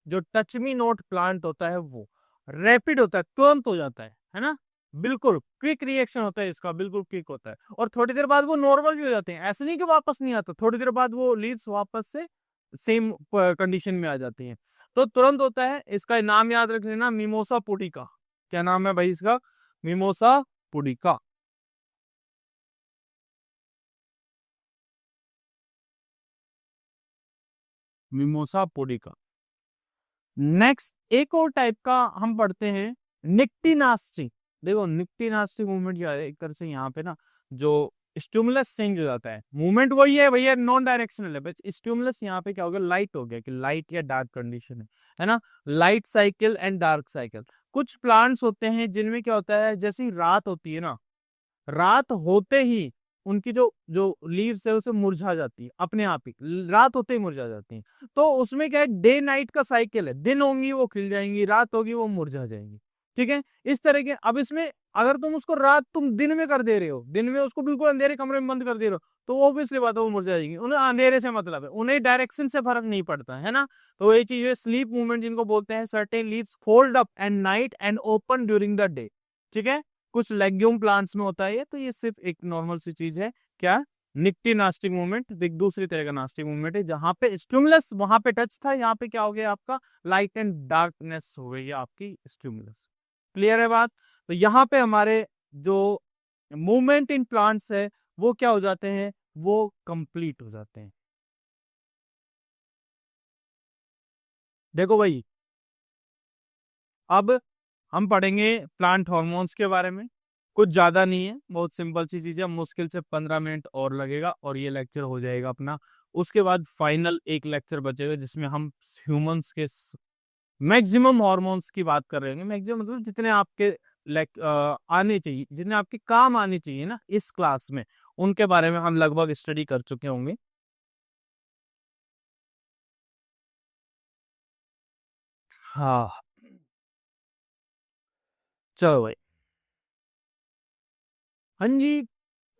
जो टच मी नोट प्लांट होता है वो रैपिड होता है, तुरंत हो जाता है ना। बिल्कुल क्विक रिएक्शन होता है इसका, बिल्कुल क्विक होता है। और थोड़ी देर बाद वो नॉर्मल भी हो जाते हैं, ऐसे नहीं कि वापस नहीं आता, थोड़ी देर बाद वो लीव्स वापस से सेम कंडीशन में आ जाती हैं। तो तुरंत होता है। इसका नाम याद रख लेना, मिमोसा पुडिका। क्या नाम है भाई इसका, mimosa pudica. Mimosa pudica. Next एक और टाइप का हम पढ़ते हैं, निक्टिनास्टी। देखो निक्टिनास्टी मूवमेंट क्या है, एक तरह से यहाँ पे ना जो स्टिमुलस चेंज हो जाता है, मूवमेंट वही है भैया, नॉन डायरेक्शनल है, बस स्टिमुलस यहाँ पे क्या हो गया, लाइट हो गया, कि लाइट या डार्क कंडीशन है ना। Light cycle and dark cycle. कुछ प्लांट्स होते हैं जिनमें क्या होता है, जैसी रात होती है ना, रात होते ही उनकी जो जो लीव्स है उसे मुरझा जाती है अपने आप ही, रात होते ही मुरझा जाती है। तो उसमें क्या है, डे नाइट का साइकिल है, दिन होंगी वो खिल जाएंगी, रात होगी वो मुरझा जाएंगी। ठीक है, इस तरह के। अब इसमें अगर तुम उसको रात तुम दिन में कर दे रहे हो, दिन में उसको बिल्कुल अंधेरे कमरे में बंद कर दे रहे हो, तो ऑब्वियसली बात है वो मुरझा जाएगी। उन्हें अंधेरे से मतलब है, उन्हें डायरेक्शन से फर्क नहीं पड़ता, है ना। तो ये चीज है स्लीप मूवमेंट जिनको बोलते हैं। Certain leaves fold up and night and open during the day. ठीक है, कुछ लेग्यूम प्लांट्स में होता है ये, तो ये सिर्फ एक नॉर्मल सी चीज है। क्या, निक्टी नास्टिक मूवमेंट एक दूसरी तरह का नास्टिक मूवमेंट है, जहां पे स्टिमुलस वहां पे टच था, यहाँ पे क्या हो गया आपका, लाइट एंड डार्कनेस हो गई है आपकी स्टिमुलस। क्लियर है बात। तो यहाँ पे हमारे जो मूवमेंट इन प्लांट्स है वो क्या हो जाते हैं, वो कंप्लीट हो जाते हैं। देखो भाई, अब हम पढ़ेंगे प्लांट हॉर्मोन्स के बारे में। कुछ ज्यादा नहीं है, बहुत सिंपल सी चीज है, मुश्किल से 15 मिनट और लगेगा और ये लेक्चर हो जाएगा अपना। उसके बाद फाइनल एक लेक्चर बचेगा जिसमें हम ह्यूमंस के मैक्सिमम हॉर्मोन्स की बात कर रहे हैं। मैक्सिमम मतलब जितने आपके आने चाहिए, जितने आपके काम आने चाहिए ना इस क्लास में, उनके बारे में हम लगभग स्टडी कर चुके होंगे। हाँ, चलो भाई। हाँ जी,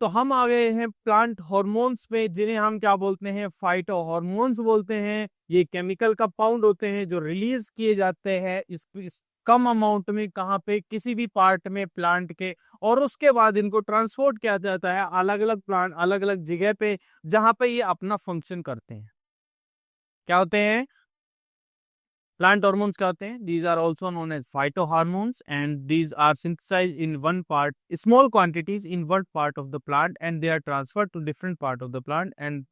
तो हम आ गए हैं प्लांट हॉर्मोन्स में, जिन्हें हम क्या बोलते हैं, फाइटो हॉर्मोन्स बोलते हैं। ये केमिकल कंपाउंड होते हैं जो रिलीज किए जाते हैं इस कम अमाउंट में, कहाँ पे, किसी भी पार्ट में प्लांट के। और उसके बाद इनको ट्रांसपोर्ट किया जाता है अलग अलग प्लांट, अलग अलग जगह पे, जहाँ पे ये अपना फंक्शन करते हैं। क्या होते हैं, प्लांट हार्मोन्स क्या होते हैं, these are also known as phytohormones and these are synthesized in one part, small quantities in one part of the plant and they are transferred to different part of the plant and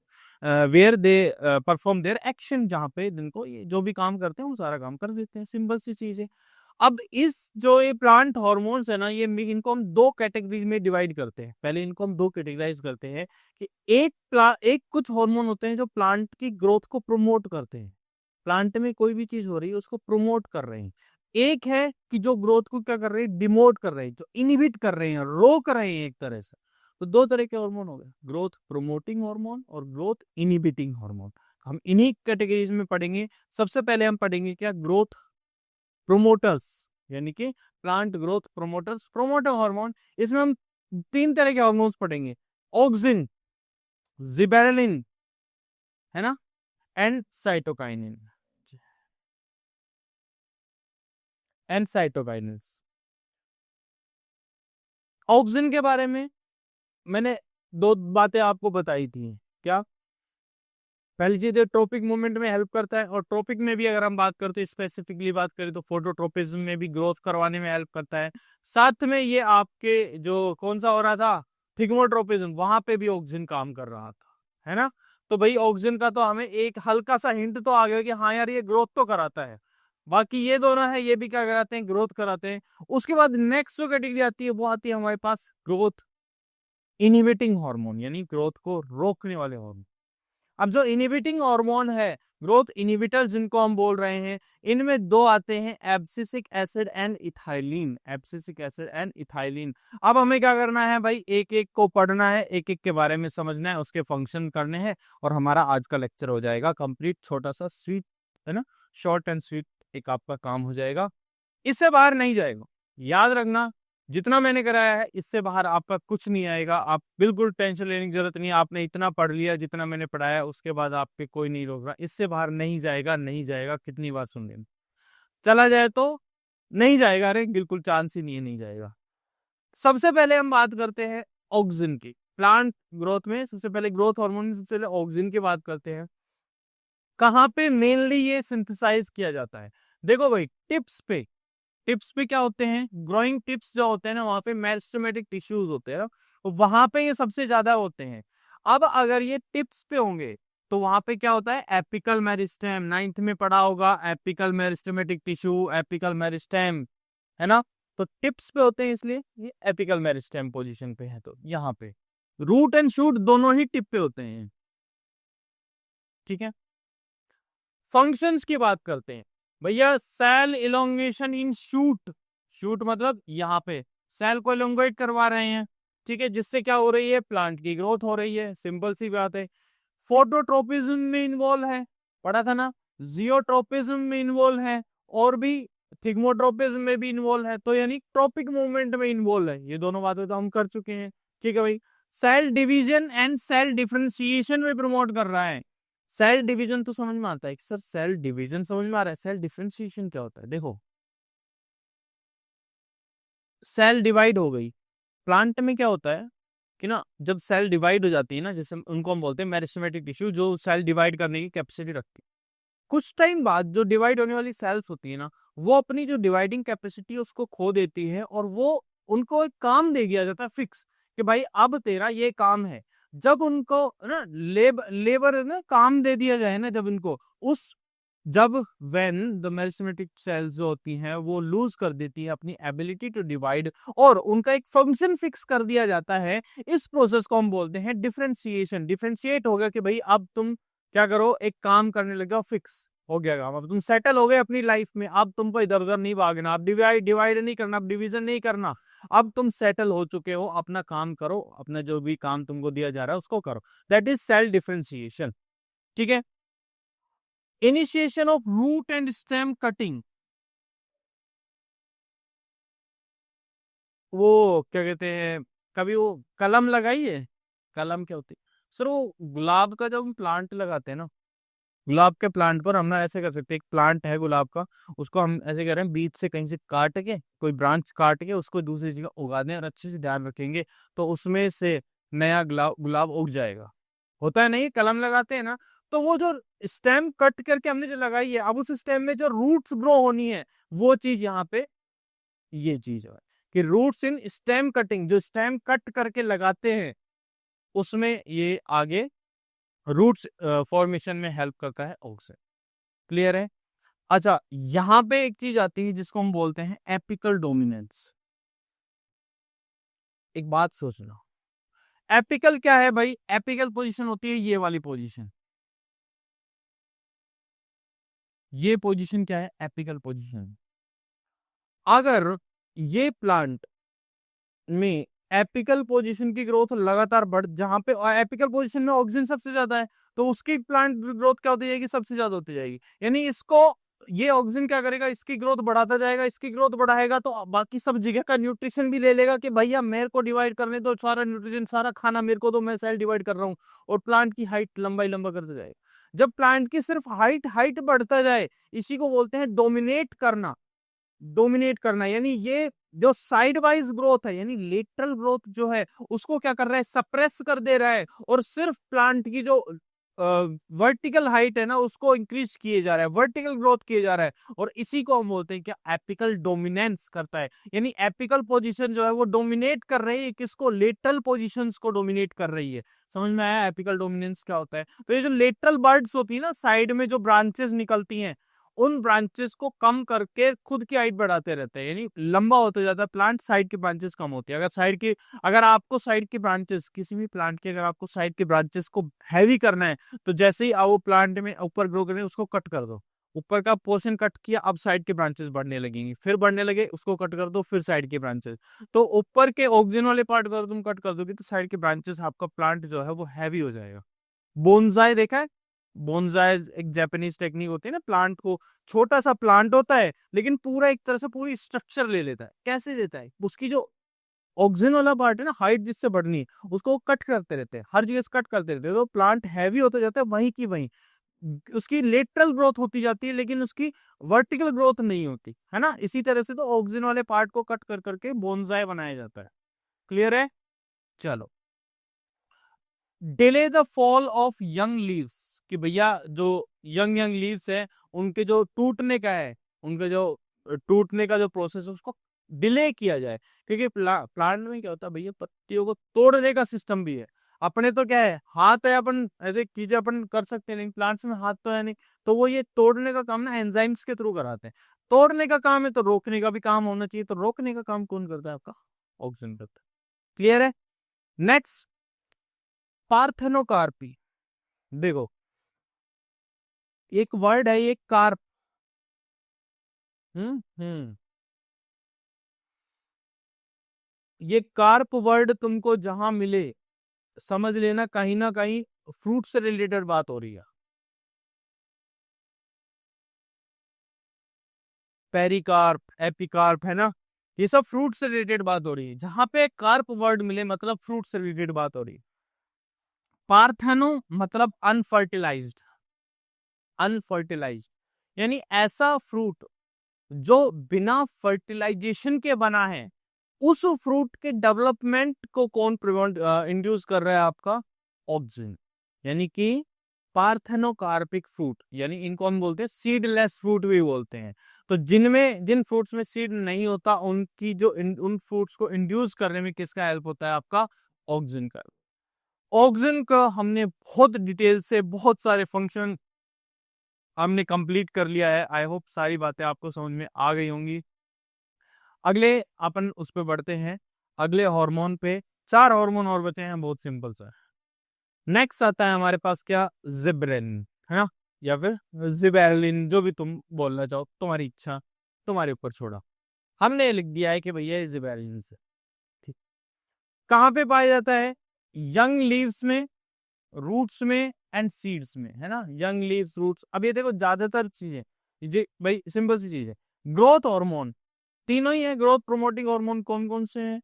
where they perform their action। जहाँ पे जिनको ये जो भी काम करते हैं वो सारा काम कर देते हैं, सिंपल सी चीज है। अब इस जो ये प्लांट हॉर्मोन्स है ना, ये इनको हम दो कैटेगरीज में डिवाइड करते हैं। पहले इनको हम दो कैटेगराइज करते हैं कि एक कुछ हार्मोन होते हैं जो प्लांट की ग्रोथ को प्रमोट करते हैं, प्लांट में कोई भी चीज हो रही है उसको प्रमोट कर रहे हैं। एक है कि जो ग्रोथ को क्या कर रहे हैं, डिमोट कर रहे हैं, जो इनहिबिट कर रहे हैं, रोक रहे हैं एक तरह से। तो दो तरह के हार्मोन हो गए, ग्रोथ प्रोमोटिंग हार्मोन और ग्रोथ इनहिबिटिंग हार्मोन। हम इन्हीं कैटेगरीज में पढ़ेंगे। सबसे पहले हम पढ़ेंगे क्या, ग्रोथ प्रोमोटर्स, यानी कि plant growth promoters, promoter hormone. इसमें हम तीन तरह के हार्मोन्स पढ़ेंगे, ऑक्सिन, जिबेरेलिन, है ना, and cytokinin, and cytokinins. Auxin के बारे में मैंने दो बातें आपको बताई थी। क्या, पहली चीज है ट्रोपिक मूवमेंट में हेल्प करता है, और ट्रोपिक में भी अगर हम बात करते हैं, स्पेसिफिकली बात करें तो फोटोट्रोपिज्म में भी ग्रोथ करवाने में हेल्प करता है। साथ में ये आपके जो कौन सा हो रहा था, थिग्मोट्रोपिज्म, वहां पे भी ऑक्सिन काम कर रहा था, है ना। तो भाई ऑक्सिन का तो हमें एक हल्का सा हिंट तो आ गया कि हाँ यार ये ग्रोथ तो कराता है। बाकी ये दोनों है, ये भी क्या कराते हैं, ग्रोथ कराते हैं। उसके बाद नेक्स्ट जो कैटेगरी आती है वो आती है हमारे पास ग्रोथ इनहिबिटिंग हार्मोन, यानी ग्रोथ को रोकने वाले हार्मोन। अब जो इनहिबिटिंग हार्मोन है, ग्रोथ इनहिबिटर जिनको हम बोल रहे हैं, इनमें दो आते हैं, abscisic acid and ethylene. Abscisic acid and ethylene. अब हमें क्या करना है भाई, एक एक को पढ़ना है, एक एक के बारे में समझना है, उसके फंक्शन करने हैं, और हमारा आज का लेक्चर हो जाएगा कंप्लीट। छोटा सा स्वीट है ना, शॉर्ट एंड स्वीट एक आपका काम हो जाएगा, इससे बाहर नहीं जाएगा। याद रखना, जितना मैंने कराया है इससे बाहर आपका कुछ नहीं आएगा। आप बिल्कुल टेंशन लेने की जरूरत नहीं है, आपने इतना पढ़ लिया जितना मैंने पढ़ाया, उसके बाद आप पे कोई नहीं रोक रहा, इससे बाहर नहीं जाएगा, नहीं जाएगा। कितनी बार सुन लेना, चला जाए तो नहीं जाएगा, अरे बिल्कुल चांस ही नहीं है, नहीं जाएगा। सबसे पहले हम बात करते हैं ऑक्सिन की। प्लांट ग्रोथ में सबसे पहले ग्रोथ हार्मोन, सबसे पहले ऑक्सिन की बात करते हैं। कहाँ पे मेनली ये सिंथेसाइज किया जाता है? देखो भाई, टिप्स पे, टिप्स पे क्या होते हैं, ग्रोइंग टिप्स जो होते हैं ना, वहां पे मेरिस्टेमेटिक टिश्यूज होते हैं ना, तो वहां पे ये सबसे ज्यादा होते हैं। अब अगर ये टिप्स पे होंगे तो वहां पे क्या होता है, एपिकल मेरिस्टेम। नाइन्थ में पढ़ा होगा, apical meristematic tissue, apical meristem, है ना। तो टिप्स पे होते हैं, इसलिए ये एपिकल मेरिस्टेम पोजीशन पे है। तो यहाँ पे रूट एंड शूट दोनों ही टिप पे होते हैं, ठीक है। फंक्शंस की बात करते हैं भैया। Cell elongation in shoot, shoot मतलब यहाँ पे सेल को इलोंगेट करवा रहे हैं, ठीक है, जिससे क्या हो रही है, प्लांट की ग्रोथ हो रही है, सिंपल सी बात है। फोटोट्रोपिज्म में इन्वॉल्व है, पढ़ा था ना, जियोट्रोपिज्म में इन्वॉल्व है, और भी थिग्मोट्रोपिज्म में भी इन्वॉल्व है, तो यानी ट्रोपिक मूवमेंट में इन्वॉल्व है। ये दोनों बातें तो हम कर चुके हैं, ठीक है भाई। Cell division and cell differentiation में प्रमोट कर रहा है। सेल डिवीजन तो समझ में आता है कि सर सेल डिवीजन समझ में आ रहा है, सेल डिफरेंशिएशन क्या होता है? देखो, सेल डिवाइड हो गई, प्लांट में क्या होता है कि ना, जब सेल डिवाइड हो जाती है ना, जैसे उनको हम बोलते हैं मेरिस्टेमेटिक टिश्यू, जो सेल डिवाइड करने की कैपेसिटी रखती है। कुछ टाइम बाद जो डिवाइड होने वाली सेल्स होती है ना, वो अपनी जो डिवाइडिंग कैपेसिटी है उसको खो देती है, और वो उनको एक काम दे दिया जाता है फिक्स, कि भाई अब तेरा ये काम है। जब उनको ना लेबर ना काम दे दिया जाए ना, जब इनको उस जब व्हेन द मेरिस्टेमेटिक सेल्स जो होती हैं वो लूज कर देती है अपनी एबिलिटी टू डिवाइड, और उनका एक फंक्शन फिक्स कर दिया जाता है, इस प्रोसेस को हम बोलते हैं डिफरेंशिएशन। डिफरेंशिएट हो गया कि भाई अब तुम क्या करो, एक काम करने लगे, फिक्स हो गया काम, अब तुम सेटल हो गए अपनी लाइफ में, अब तुमको इधर उधर नहीं भागना, अब डिवाइड नहीं करना, अब डिवीजन नहीं करना, अब तुम सेटल हो चुके हो, अपना काम करो, अपना जो भी काम तुमको दिया जा रहा है उसको करो। दैट इज सेल डिफरेंशिएशन, ठीक है। Initiation of root and stem cutting, वो क्या कहते हैं, कभी वो कलम लगाई है? कलम क्या होती है सर? वो गुलाब का जब हम प्लांट लगाते हैं ना, गुलाब के प्लांट पर हम ना ऐसे कर सकते हैं, एक प्लांट है गुलाब का, उसको हम ऐसे कह रहे हैं, बीच से कहीं से काट के, कोई ब्रांच काट के उसको दूसरी जगह उगा दें, और अच्छे से ध्यान रखेंगे तो उसमें से नया गुलाब गुलाब उग जाएगा। होता है नहीं, कलम लगाते हैं ना, तो वो जो स्टेम कट करके हमने जो लगाई है, अब उस स्टेम में जो रूट्स ग्रो होनी है, वो चीज यहाँ पे ये चीज है कि रूट्स इन स्टेम कटिंग, जो स्टेम कट करके लगाते हैं उसमें ये आगे रूट्स फॉर्मेशन में हेल्प करता है ऑक्सीजन। क्लियर है? अच्छा, यहां पे एक चीज आती है जिसको हम बोलते हैं एपिकल डोमिनेंस। एक बात सोचना, एपिकल क्या है भाई? एपिकल पोजीशन होती है ये वाली पोजीशन। ये पोजीशन क्या है? Apical position. अगर ये प्लांट में एपिकल पोजीशन की ग्रोथ लगातार बढ़, जहां पे एपिकल पोजीशन में ऑक्सीजन सबसे ज्यादा है, तो उसकी प्लांट ग्रोथ क्या होती जाएगी? सबसे ज्यादा होती जाएगी। यानी इसको, ये ऑक्सीजन क्या करेगा? इसकी ग्रोथ बढ़ाता जाएगा, इसकी ग्रोथ बढ़ाएगा तो बाकी सब जगह का न्यूट्रिशन भी ले लेगा, कि भैया मेरे को डिवाइड करने दो, सारा न्यूट्रिशन सारा खाना मेरे को दो, मैं सेल डिवाइड कर रहा हूँ, और प्लांट की हाइट लंबाई लंबा करता जाएगा। जब प्लांट की सिर्फ हाइट हाइट बढ़ता जाए, इसी को बोलते हैं डोमिनेट करना। डोमिनेट करना यानी ये जो साइड वाइज ग्रोथ है, यानी लेटरल ग्रोथ जो है, उसको क्या कर रहा है? सप्रेस कर दे रहा है, और सिर्फ प्लांट की जो वर्टिकल हाइट है ना, उसको इंक्रीज किए जा रहा है, वर्टिकल ग्रोथ किए जा रहा है, और इसी को हम बोलते हैं क्या? एपिकल डोमिनेंस करता है। यानी एपिकल पोजीशन जो है वो डोमिनेट कर रही है किसको? लेटरल पोजीशंस को डोमिनेट कर रही है। समझ में आया एपिकल डोमिनेंस क्या होता है? तो ये जो लेटरल बर्ड्स होती है ना, साइड में जो ब्रांचेस निकलती हैं, उन ब्रांचेस को कम करके खुद की हाइट बढ़ाते रहते हैं, यानी लंबा होता जाता है प्लांट, साइड की ब्रांचेस कम होती है। अगर आपको साइड की ब्रांचेस, किसी भी प्लांट की अगर आपको साइड की ब्रांचेस को हैवी करना है, तो जैसे ही वो प्लांट में ऊपर ग्रो करें उसको कट कर दो, ऊपर का पोर्शन कट किया, अब साइड के ब्रांचेस बढ़ने लगेंगी, फिर बढ़ने लगे उसको कट कर दो, फिर साइड के ब्रांचेस। तो ऊपर के ऑक्सीजन वाले पार्ट अगर तुम कट कर दोगे तो साइड के ब्रांचेस, आपका प्लांट जो है वो हैवी हो जाएगा। बोनसाई देखा है? बोनसाई एक जापानीज टेक्निक होती है ना, प्लांट को, छोटा सा प्लांट होता है लेकिन पूरा एक तरह से पूरी स्ट्रक्चर ले लेता है। कैसे लेता है? उसकी जो ऑक्सीजन वाला पार्ट है ना, हाइट जिससे बढ़नी है उसको कट करते रहते हैं, हर जगह से कट करते रहते हैं, तो प्लांट हैवी होता जाता है, वहीं की वहीं उसकी लेटरल ग्रोथ होती जाती है, लेकिन उसकी वर्टिकल ग्रोथ नहीं होती है ना। इसी तरह से तो ऑक्सीजन वाले पार्ट को कट कर करके बोनसाई बनाया जाता है। क्लियर है? चलो, delay the fall of young leaves, कि भैया जो यंग यंग लीव्स है उनके जो टूटने का है, उनके जो टूटने का जो प्रोसेस है उसको डिले किया जाए। क्योंकि प्लांट में क्या होता है भैया, पत्तियों को तोड़ने का सिस्टम भी है। अपने तो क्या है, हाथ है, अपन ऐसे चीजें अपन कर सकते हैं, लेकिन प्लांट्स में हाथ तो है नहीं, तो वो ये तोड़ने का काम ना एंजाइम्स के थ्रू कराते हैं। तोड़ने का काम है तो रोकने का भी काम होना चाहिए, तो रोकने का काम कौन करता है? आपका ऑक्सीजन करता है। क्लियर है? Next, parthenocarpy. देखो, एक वर्ड है ये कार्प। हम्म, ये कार्प वर्ड तुमको जहां मिले, समझ लेना कहीं ना कहीं फ्रूट से रिलेटेड बात हो रही है। पेरिकार्प, एपिकार्प, है ना, ये सब फ्रूट से रिलेटेड बात हो रही है। जहां पे कार्प वर्ड मिले मतलब फ्रूट से रिलेटेड बात हो रही है। पार्थेनो मतलब अनफर्टिलाइज्ड, अनफर्टिलाइज्ड यानी ऐसा फ्रूट जो बिना फर्टिलाइजेशन के बना है। उस फ्रूट के डेवलपमेंट को कौन प्रिवेंट इंड्यूस कर रहा है? आपका ऑक्सीजन। यानी कि पार्थेनोकार्पिक फ्रूट, यानी इनको हम बोलते हैं सीडलेस फ्रूट भी बोलते हैं। तो जिन फ्रूट्स में सीड नहीं होता, उनकी जो उन फ्रूट्स को इंड्यूस करने में किसका हेल्प होता है? आपका ऑक्सीजन का। ऑक्सीजन का हमने बहुत डिटेल से बहुत सारे फंक्शन हमने कंप्लीट कर लिया है। आई होप सारी बातें आपको समझ में आ गई होंगी। अगले अपन उस पे बढ़ते हैं, अगले हार्मोन पे। चार हार्मोन और बचे हैं, बहुत सिंपल सा। नेक्स्ट आता है हमारे पास क्या? जिब्रेलिन, है ना, या फिर जिबेरलिन, जो भी तुम बोलना चाहो, तुम्हारी इच्छा, तुम्हारे ऊपर छोड़ा। हमने लिख दिया है कि भैया ये जिबेरलिन से। ठीक, कहाँ पे पाया जाता है? यंग लीव्स में, रूट्स में एंड सीड्स में, है ना। Young leaves, roots. अब ये देखो, ज्यादातर चीजें ये भाई सिंपल सी चीज है। ग्रोथ हार्मोन तीनों ही है। ग्रोथ प्रोमोटिंग हार्मोन कौन कौन से हैं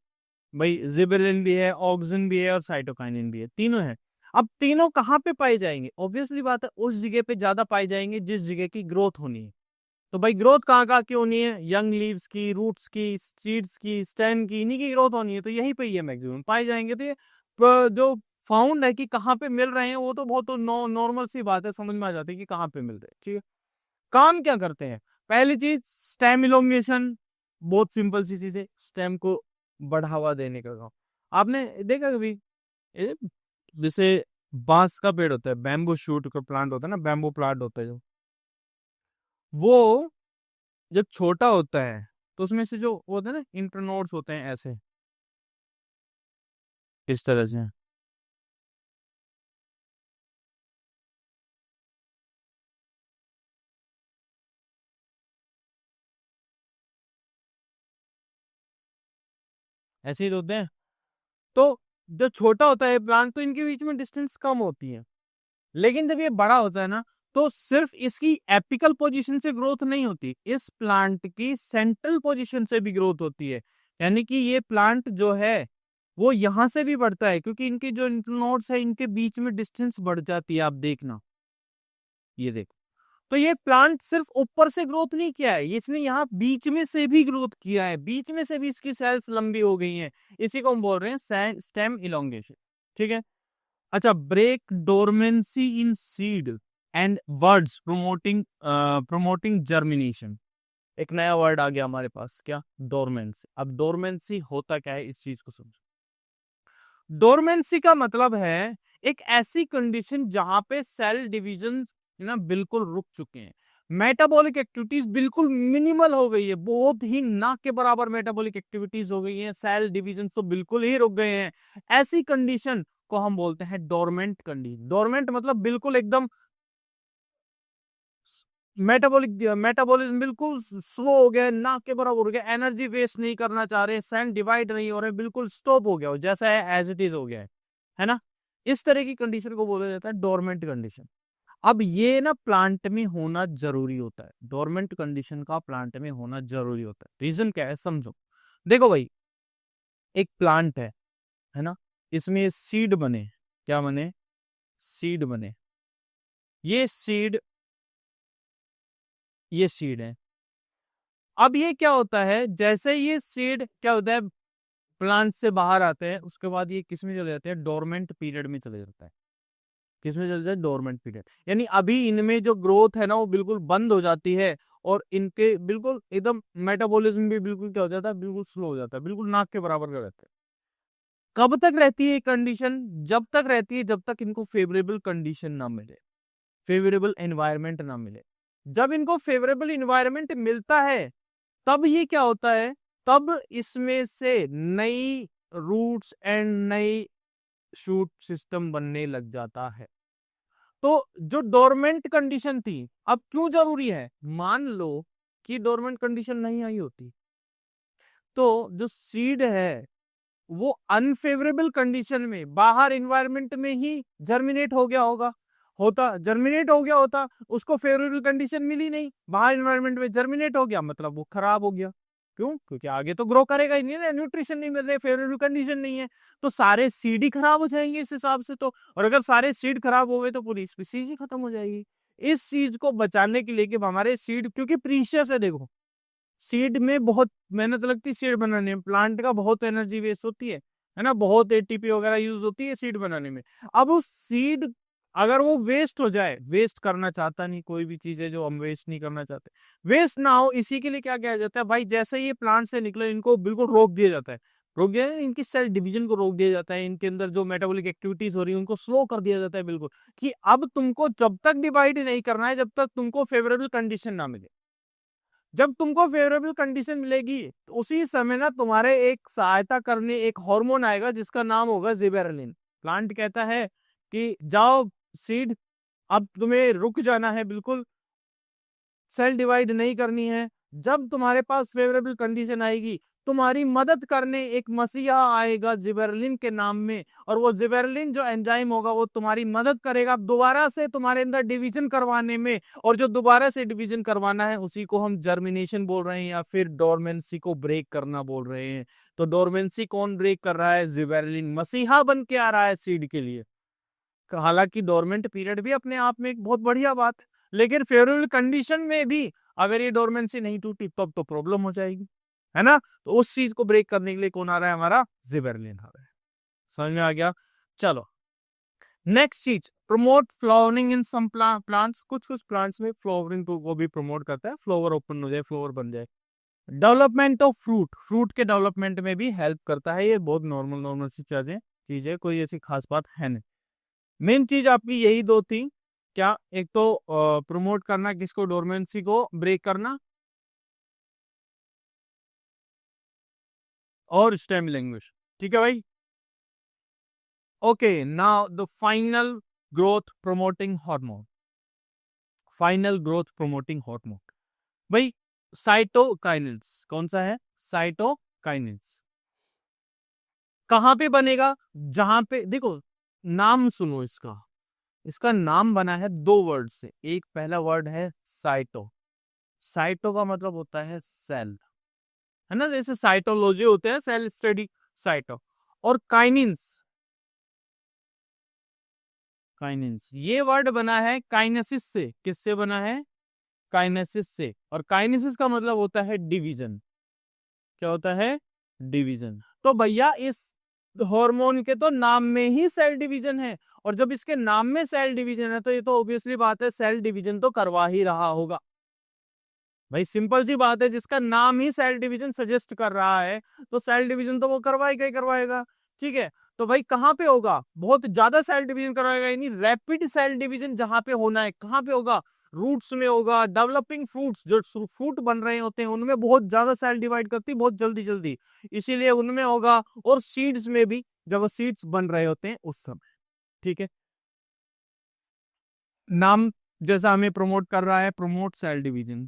भाई? जिबेरेलिन भी है, ऑक्सिन भी है और साइटोकाइनिन भी है, तीनों है। अब तीनों कहाँ पे पाए जाएंगे? ऑब्वियसली बात है, उस जगह पे ज्यादा पाए जाएंगे जिस जगह की ग्रोथ होनी है। तो भाई ग्रोथ कहाँ कहाँ की होनी है? यंग लीव्स की, रूट्स की, सीड्स की, स्टेम की, इन्हीं की ग्रोथ होनी है, तो यहीं पे ये मैक्सिमम पाए जाएंगे। तो ये जो फाउंड है कि कहाँ पे मिल रहे हैं, वो तो बहुत नॉर्मल सी बात है, समझ में आ जाती है कि कहाँ पे मिल रहे हैं। ठीक है, काम क्या करते हैं? पहली चीज स्टेम इलोंगेशन, बहुत सिंपल सी चीज है, स्टेम को बढ़ावा देने का काम। आपने देखा कभी ये, जैसे बांस का पेड़ होता है, बैम्बू शूट का प्लांट होता है ना, बैम्बू प्लांट होता है जो, वो जब छोटा होता है तो उसमें से जो वो होता है ना, इंटरनोड्स होते हैं ऐसे, इस तरह से, ऐसे ही होते हैं। तो जब छोटा होता है प्लांट तो इनके बीच में डिस्टेंस कम होती है, लेकिन जब ये बड़ा होता है ना, तो सिर्फ इसकी एपिकल पोजीशन से ग्रोथ नहीं होती, इस प्लांट की सेंट्रल पोजीशन से भी ग्रोथ होती है। यानी कि ये प्लांट जो है वो यहां से भी बढ़ता है, क्योंकि इनके जो नोड्स है इनके बीच में डिस्टेंस बढ़ जाती है। आप देखना, ये देखो, तो ये प्लांट सिर्फ ऊपर से ग्रोथ नहीं किया है, इसने यहाँ बीच में से भी ग्रोथ किया है, बीच में से भी इसकी सेल्स लंबी हो गई हैं। इसी को हम बोल रहे हैं स्टेम इलोंगेशन। ठीक है। अच्छा, break dormancy in seed and words promoting promoting germination. एक नया वर्ड आ गया हमारे पास, क्या? डोरमेंसी। अब डोरमेंसी होता क्या है, इस चीज को समझो। डोरमेंसी का मतलब है एक ऐसी कंडीशन जहां पे सेल डिवीजन ना बिल्कुल रुक चुके हैं। मेटाबॉलिक एक्टिविटीज बिल्कुल मिनिमल हो गई है, बहुत ही ना के बराबर मेटाबॉलिक एक्टिविटीज हो गई है, सेल डिवीजन तो बिल्कुल ही रुक गए हैं। ऐसी कंडीशन को हम बोलते हैं डोरमेंट कंडीशन। डोरमेंट मतलब बिल्कुल एकदम मेटाबॉलिज्म बिल्कुल स्लो हो गया, ना के बराबर हो गया, एनर्जी वेस्ट नहीं करना चाह रहे, सेल डिवाइड नहीं हो रहे, बिल्कुल स्टॉप हो गया हो, जैसा है एज इट इज हो गया है ना। इस तरह की कंडीशन को बोला जाता है डोरमेंट कंडीशन। अब ये ना प्लांट में होना जरूरी होता है, डोरमेंट कंडीशन का प्लांट में होना जरूरी होता है। रीजन क्या है समझो। देखो भाई, एक प्लांट है ना, इसमें सीड बने, क्या बने, सीड बने, ये सीड, ये सीड है। अब ये क्या होता है, जैसे ये सीड क्या होता है, प्लांट से बाहर आते हैं, उसके बाद ये किस में चले जाते हैं, डोरमेंट पीरियड में चले जाता है। किस में चले जाते हैं, डोरमेंट पीरियड। यानी अभी इनमें जो ग्रोथ है ना वो बिल्कुल बंद हो जाती है, और इनके बिल्कुल एकदम मेटाबॉलिज्म भी बिल्कुल क्या हो जाता है, बिल्कुल स्लो हो जाता है, बिल्कुल नाक के बराबर कर रहता है। कब तक रहती है कंडीशन, जब तक रहती है जब तक इनको फेवरेबल कंडीशन ना मिले, फेवरेबल एनवायरमेंट ना मिले। जब इनको फेवरेबल एनवायरमेंट मिलता है तब ये क्या होता है, तब इसमें से नई रूट्स एंड नई शूट सिस्टम बनने लग जाता है। तो जो डोरमेंट कंडीशन थी, अब क्यों जरूरी है, मान लो कि डोरमेंट कंडीशन नहीं आई होती तो जो सीड है वो अनफेवरेबल कंडीशन में बाहर इन्वायरमेंट में ही जर्मिनेट हो गया होता जर्मिनेट हो गया होता, उसको फेवरेबल कंडीशन मिली नहीं, बाहर इन्वायरमेंट में जर्मिनेट हो गया, मतलब वो खराब हो गया। क्यों, क्योंकि आगे तो ग्रो करेगा ही नहीं ना, न्यूट्रिशन नहीं मिल रहे, फेवरेबल कंडीशन नहीं है, तो सारे सीड ही खराब हो जाएंगे इस हिसाब से तो। और अगर सारे सीड खराब हो गए तो पूरी स्पीसीज ही खत्म हो जाएगी। इस चीज को बचाने के लिए कि हमारे सीड क्योंकि प्रीशियस है, देखो सीड में बहुत मेहनत लगती है, सीड बनाने में प्लांट का बहुत एनर्जी वेस्ट होती है ना, बहुत एटीपी वगैरह यूज होती है सीड बनाने में। अब उस सीड अगर वो वेस्ट हो जाए, वेस्ट करना चाहता नहीं, कोई भी चीज है जो हम वेस्ट नहीं करना चाहते, वेस्ट ना हो, इसी के लिए क्या किया जाता है भाई, जैसे ये प्लांट से निकले इनको बिल्कुल रोक दिया जाता है, रोक दिया इनकी सेल डिवीजन को रोक दिया जाता है, इनके अंदर जो मेटाबॉलिक एक्टिविटीज हो रही है उनको स्लो कर दिया जाता है बिल्कुल, कि अब तुमको जब तक डिवाइड नहीं करना है जब तक तुमको फेवरेबल कंडीशन ना मिले। जब तुमको फेवरेबल कंडीशन मिलेगी तो उसी समय ना तुम्हारे एक सहायता करने एक हार्मोन आएगा जिसका नाम होगा जिबेरेलिन। प्लांट कहता है कि जाओ सीड, अब तुम्हें रुक जाना है, बिल्कुल सेल डिवाइड नहीं करनी है। जब तुम्हारे पास फेवरेबल कंडीशन आएगी, तुम्हारी मदद करने एक मसीहा आएगा जिबेरेलिन के नाम में, और वो जिबेरेलिन जो एंजाइम होगा वो तुम्हारी मदद करेगा दोबारा से तुम्हारे अंदर डिवीजन करवाने में, और जो दोबारा से डिवीजन करवाना है उसी को हम जर्मिनेशन बोल रहे हैं या फिर डोरमेंसी को ब्रेक करना बोल रहे हैं। तो डोरमेंसी कौन ब्रेक कर रहा है, जिबेरेलिन मसीहा बन के आ रहा है सीड के लिए। हालांकि डोरमेंट पीरियड भी अपने आप में एक बहुत बढ़िया बात, लेकिन फेवरेबल कंडीशन में भी अगर ये डोरमेंसी नहीं टूटी तब तो प्रॉब्लम हो जाएगी, है ना। तो उस चीज को ब्रेक करने के लिए कौन आ रहा है, हमारा जिबेरेलिन आ रहा है। समझ में आ गया। चलो नेक्स्ट चीज, promote flowering in some plants. कुछ कुछ प्लांट्स में फ्लावरिंग को भी प्रमोट करता है, फ्लावर ओपन हो जाए, फ्लावर बन जाए। डेवलपमेंट ऑफ फ्रूट, फ्रूट के डेवलपमेंट में भी हेल्प करता है, ये बहुत नॉर्मल नॉर्मल सी चीज है, कोई ऐसी खास बात है नहीं। मेन चीज आपकी यही दो थी, क्या, एक तो प्रमोट करना किसको, डोरमेंसी को ब्रेक करना, और स्टेम लैंग्वेज। ठीक है भाई। Okay, now the final growth promoting hormone, final growth promoting hormone भाई साइटोकाइनेंस। कौन सा है, साइटोकाइनेंस। कहां पे बनेगा, जहां पे देखो, नाम सुनो इसका, इसका नाम बना है दो वर्ड से, एक पहला वर्ड है साइटो, साइटो का मतलब होता है सेल, है ना, जैसे साइटोलॉजी होते हैं सेल स्टडी, साइटो। और काइनिन्स, काइनेंस ये वर्ड बना है काइनेसिस से, किससे बना है, काइनेसिस से, और काइनेसिस का मतलब होता है डिवीजन। क्या होता है, डिवीजन। तो भैया इस हार्मोन के तो नाम में ही सेल डिवीजन है, और जब इसके नाम में सेल डिवीजन है तो ये तो ऑब्वियसली बात है सेल डिवीजन तो करवा ही रहा होगा। भाई सिंपल सी बात है, जिसका नाम ही सेल डिवीजन सजेस्ट कर रहा है तो सेल डिवीजन तो वो करवाएगा ही करवाएगा। ठीक है, तो भाई कहाँ पे होगा, बहुत ज्यादा सेल डिवीजन करवाएगा, यानी रैपिड सेल डिवीजन जहां पे होना है, कहाँ पे होगा, रूट्स में होगा, डेवलपिंग फ्रूट्स जो फ्रूट बन रहे होते हैं उनमें बहुत ज्यादा सेल डिवाइड करती है, बहुत जल्दी जल्दी, इसीलिए उनमें होगा। और सीड्स में भी, जब वो सीड्स बन रहे होते हैं उस समय। ठीक है, नाम जैसा हमें प्रमोट कर रहा है, प्रमोट सेल डिवीजन,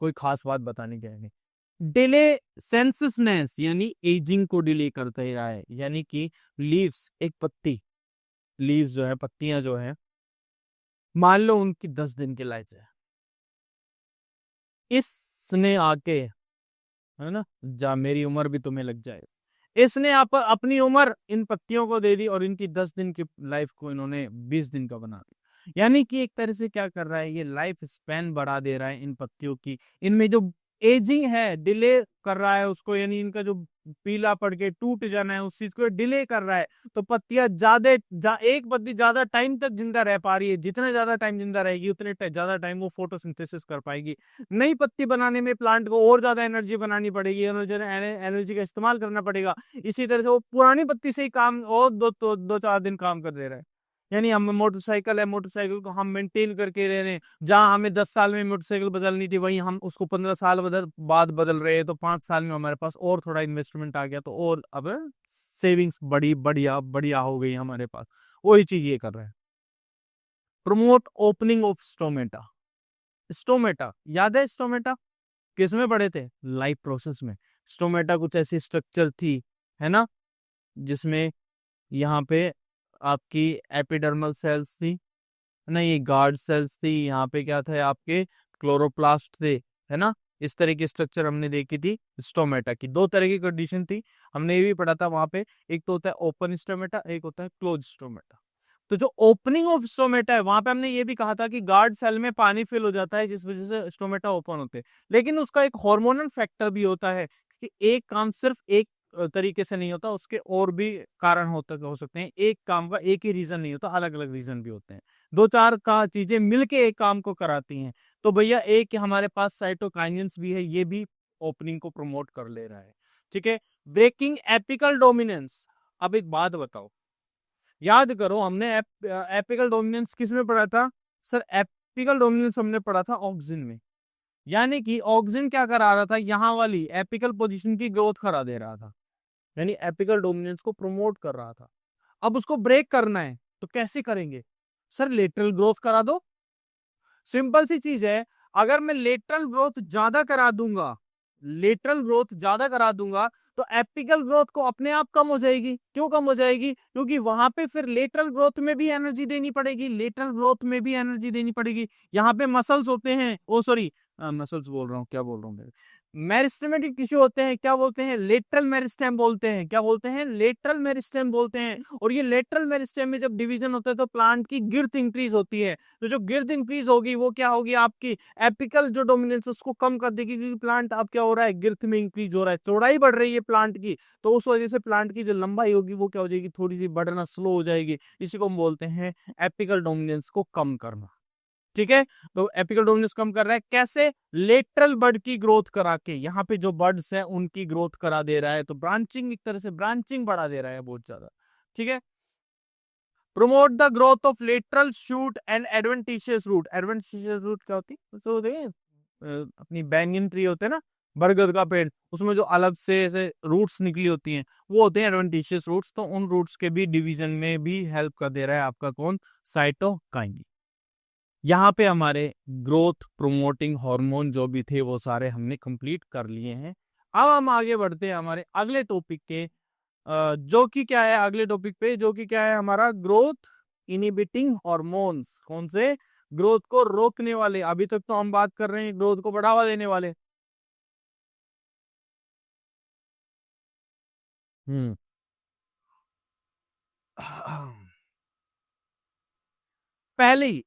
कोई खास बात बताने की है नहीं। डिले सेंससनेस यानी एजिंग को डिले करता ही रहा है, यानी कि लीव्स, एक पत्ती, लीव्स जो है, पत्तियां जो है, मान लो उनकी 10 दिन की लाइफ है, इसने आके, है ना, जा मेरी उम्र भी तुम्हें लग जाए, इसने आप अपनी उम्र इन पत्तियों को दे दी और इनकी 10 दिन की लाइफ को इन्होंने 20 दिन का बना दिया। यानी कि एक तरह से क्या कर रहा है, ये लाइफ स्पैन बढ़ा दे रहा है इन पत्तियों की, इनमें जो एजिंग है डिले कर रहा है उसको, यानी इनका जो पीला पड़ के टूट जाना है उस चीज को डिले कर रहा है। तो पत्तियां एक पत्ती ज्यादा टाइम तक जिंदा रह पा रही है, जितना ज्यादा टाइम जिंदा रहेगी उतने ज्यादा टाइम वो फोटोसिंथेसिस कर पाएगी। नई पत्ती बनाने में प्लांट को और ज्यादा एनर्जी बनानी पड़ेगी, एनर्जी का इस्तेमाल करना पड़ेगा। इसी तरह से वो पुरानी पत्ती से ही काम और 2-4 दिन काम कर दे रहा है। यानी हम मोटरसाइकिल है, मोटरसाइकिल को हम मेंटेन करके रह रहे हैं, जहां हमें 10 साल में मोटरसाइकिल बदलनी थी वहीं हम उसको 15 साल बाद बदल रहे हैं। तो 5 साल में हमारे पास और थोड़ा इन्वेस्टमेंट आ गया, तो और अब सेविंग्स बड़ी बढ़िया बढ़िया हो गई हमारे पास। वही चीज ये कर रहा है। Promote opening of stomata. Stomata याद है? स्टोमेटा किस में पढ़े थे? लाइफ प्रोसेस में। स्टोमेटा कुछ ऐसी स्ट्रक्चर थी, है ना, जिसमें यहाँ पे आपकी एपिडर्मल सेल्स थी, नहीं ये गार्ड सेल्स थी, यहाँ पे क्या थे आपके क्लोरोप्लास्ट थे, है ना। इस तरह की स्ट्रक्चर हमने देखी थी स्टोमेटा की। दो तरह की कंडीशन थी, हमने ये भी पढ़ा था वहां पे, एक तो होता है ओपन स्टोमेटा, एक होता है क्लोज स्टोमेटा। तो जो ओपनिंग ऑफ स्टोमेटा है वहां पे हमने ये भी कहा था कि गार्ड सेल में पानी फिल हो जाता है जिस वजह से स्टोमेटा ओपन होते हैं। लेकिन उसका एक हार्मोनल फैक्टर भी होता है कि एक काम सिर्फ एक तरीके से नहीं होता, उसके और भी कारण हो सकते हैं। एक काम का एक ही रीजन नहीं होता, अलग अलग रीजन भी होते हैं। दो चार का चीजें मिलके एक काम को कराती हैं। तो भैया एक हमारे पास साइटोकाइनेंस भी है, ये भी ओपनिंग को प्रमोट कर ले रहा है। ठीक है, ब्रेकिंग एपिकल डोमिनेंस। अब एक बात बताओ, याद करो हमने एपिकल डोमिनेंस किस में पढ़ा था? सर एपिकल डोमिनेंस हमने पढ़ा था ऑक्सिन में। यानी कि ऑक्सिन क्या करा रहा था, यहाँ वाली एपिकल पोजीशन की ग्रोथ करा दे रहा था, यानी एपिकल डोमिनेंस को प्रमोट कर रहा था। अब उसको ब्रेक करना है तो कैसे करेंगे? सर लेटरल ग्रोथ करा दो, सिंपल सी चीज है। अगर मैं लेटरल ग्रोथ ज्यादा करा दूंगा, लेटरल ग्रोथ ज्यादा करा दूंगा, तो एपिकल ग्रोथ को अपने आप कम हो जाएगी। क्यों कम हो जाएगी? क्योंकि वहां पे फिर लेटरल ग्रोथ में भी एनर्जी देनी पड़ेगी, लेटरल ग्रोथ में भी एनर्जी देनी पड़ेगी। यहाँ पे मसल्स होते हैं, ओ सॉरी मसल्स बोल रहा हूँ, क्या बोल रहा हूँ, मेरिस्टेमेटिक टिश्यू होते हैं, क्या बोलते हैं? लेटरल मेरिस्टेम बोलते हैं। क्या बोलते हैं? लेटरल मेरिस्टेम बोलते हैं। और ये लेटरल मेरिस्टेम में जब डिवीजन होता है तो प्लांट की गिर्थ इंक्रीज होती है। तो जो गिर्थ इंक्रीज होगी वो क्या होगी, आपकी एपिकल जो डोमिनेंस उसको कम कर देगी, क्योंकि प्लांट अब क्या हो रहा है, गिर्थ में इंक्रीज हो रहा है, चौड़ाई बढ़ रही है प्लांट की। तो उस वजह से प्लांट की जो लंबाई होगी वो क्या हो जाएगी, थोड़ी सी बढ़ना स्लो हो जाएगी। इसी को हम बोलते हैं एपिकल डोमिनेंस को कम करना। ठीक है, तो एपिकल डोमिनेंस कम कर रहा है कैसे? लेटरल बड की ग्रोथ करा के, यहाँ पे जो बड्स है उनकी ग्रोथ करा दे रहा है। तो ब्रांचिंग, एक तरह से ब्रांचिंग बढ़ा दे रहा है बहुत ज्यादा। ठीक है, promote the growth of lateral shoot and adventitious root. Adventitious root क्या होती है? तो अपनी बैंगन ट्री होते हैं ना, बरगद का पेड़, उसमें जो अलग से ऐसे रूट्स निकली होती हैं वो होते हैं एडवेंटिशियस रूट्स। तो उन रूट्स के भी डिवीजन में भी हेल्प कर दे रहा है आपका कौन? साइटोकाइनिन। यहाँ पे हमारे ग्रोथ प्रोमोटिंग हार्मोन जो भी थे वो सारे हमने कंप्लीट कर लिए हैं। अब हम आगे बढ़ते हैं हमारे अगले टॉपिक के, जो कि क्या है अगले टॉपिक पे, जो कि क्या है हमारा ग्रोथ इनिबिटिंग हार्मोन्स। कौन से? ग्रोथ को रोकने वाले। अभी तक तो हम बात कर रहे हैं ग्रोथ को बढ़ावा देने वाले। हम्म पहले ही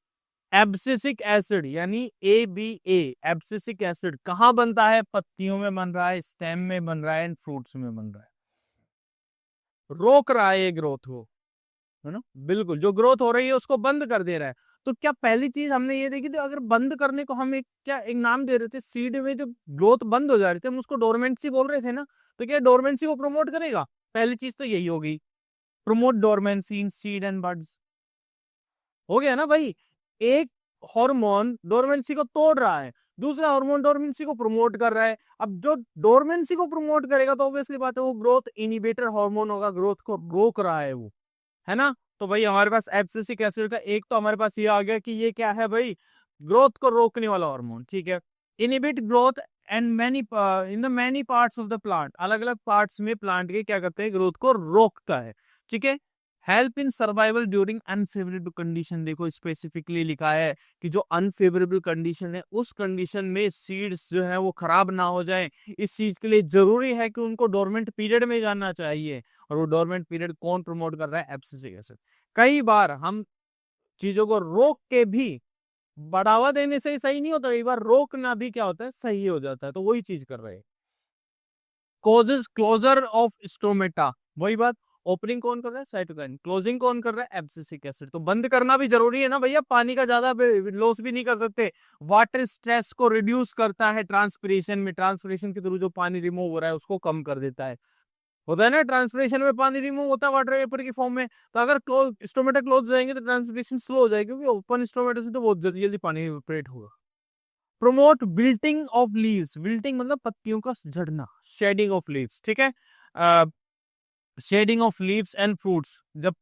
एब्सिसिक एसिड यानी ABA, एब्सिसिक एसिड कहाँ बनता है? पत्तियों में बन रहा है, स्टेम में बन रहा है, फ्रूट्स में बन रहा है। रोक रहा है ये ग्रोथ को, है ना, बिल्कुल जो ग्रोथ हो रही है उसको बंद कर दे रहा है। तो क्या पहली चीज हमने ये देखी थी, अगर बंद करने को हम एक नाम दे रहे थे, सीड में जो ग्रोथ बंद हो जा रही थी हम उसको डोरमेंसी बोल रहे थे ना। तो क्या डोरमेंसी को प्रमोट करेगा? पहली चीज तो यही होगी, promote dormancy in seed and buds. हो गया ना भाई। एक हार्मोन डोरमेंसी को तोड़ रहा है, दूसरा हार्मोन डोरमेंसी को प्रमोट कर रहा है। अब जो डोरमेंसी को प्रमोट करेगा तो ऑब्वियसली बात है वो ग्रोथ इनिबिटर हार्मोन होगा, ग्रोथ को रोक रहा है वो, है ना। तो भाई हमारे पास एब्सिसिक एसिड का एक तो हमारे पास ये आ गया कि ये क्या है भाई, ग्रोथ को रोकने वाला हार्मोन, ठीक है। Inhibit growth and many in the many parts of the plant, अलग अलग पार्ट्स में प्लांट के क्या करते हैं, ग्रोथ को रोकता है, ठीक है। Help in survival during unfavourable condition, देखो स्पेसिफिकली लिखा है कि जो अनफेवरेबल कंडीशन है उस कंडीशन में सीड्स जो है वो खराब ना हो जाए, इस चीज के लिए जरूरी है कि उनको डोरमेंट पीरियड में जाना चाहिए। और वो डोरमेंट पीरियड कौन प्रमोट कर रहा है, एब्सिसिक एसिड। कई बार हम चीजों को रोक के भी, बढ़ावा देने से ही सही नहीं होता, कई बार रोकना भी क्या होता है, सही हो जाता है, तो वही चीज कर रहे हैं। कॉजेज क्लोजर ऑफ स्टोमेटा, वही बात, ओपनिंग कौन कर रहा है, साइटोकाइन, क्लोजिंग कौन कर रहा है, एब्सिसिक एसिड। तो बंद करना भी जरूरी है ना भैया, पानी का ज्यादा लॉस भी नहीं कर सकते। वाटर स्ट्रेस को रिड्यूस करता है ट्रांसपिरेशन में, ट्रांसपिरेशन के थ्रू जो पानी रिमूव हो रहा है उसको कम कर देता है, होता है ना, ट्रांसपिरेशन में पानी रिमूव होता है वाटर वेपर की फॉर्म में। तो अगर क्लोज स्टोमेटा क्लोज जाएंगे तो ट्रांसपिरेशन स्लो हो जाएगी, क्योंकि ओपन स्टोमेटा से तो बहुत जल्दी जल्दी पानी इवेपोरेट होगा। Promote wilting of leaves, wilting मतलब पत्तियों का झड़ना, शेडिंग ऑफ लीव्स, ठीक है। Shedding of leaves and fruits, जब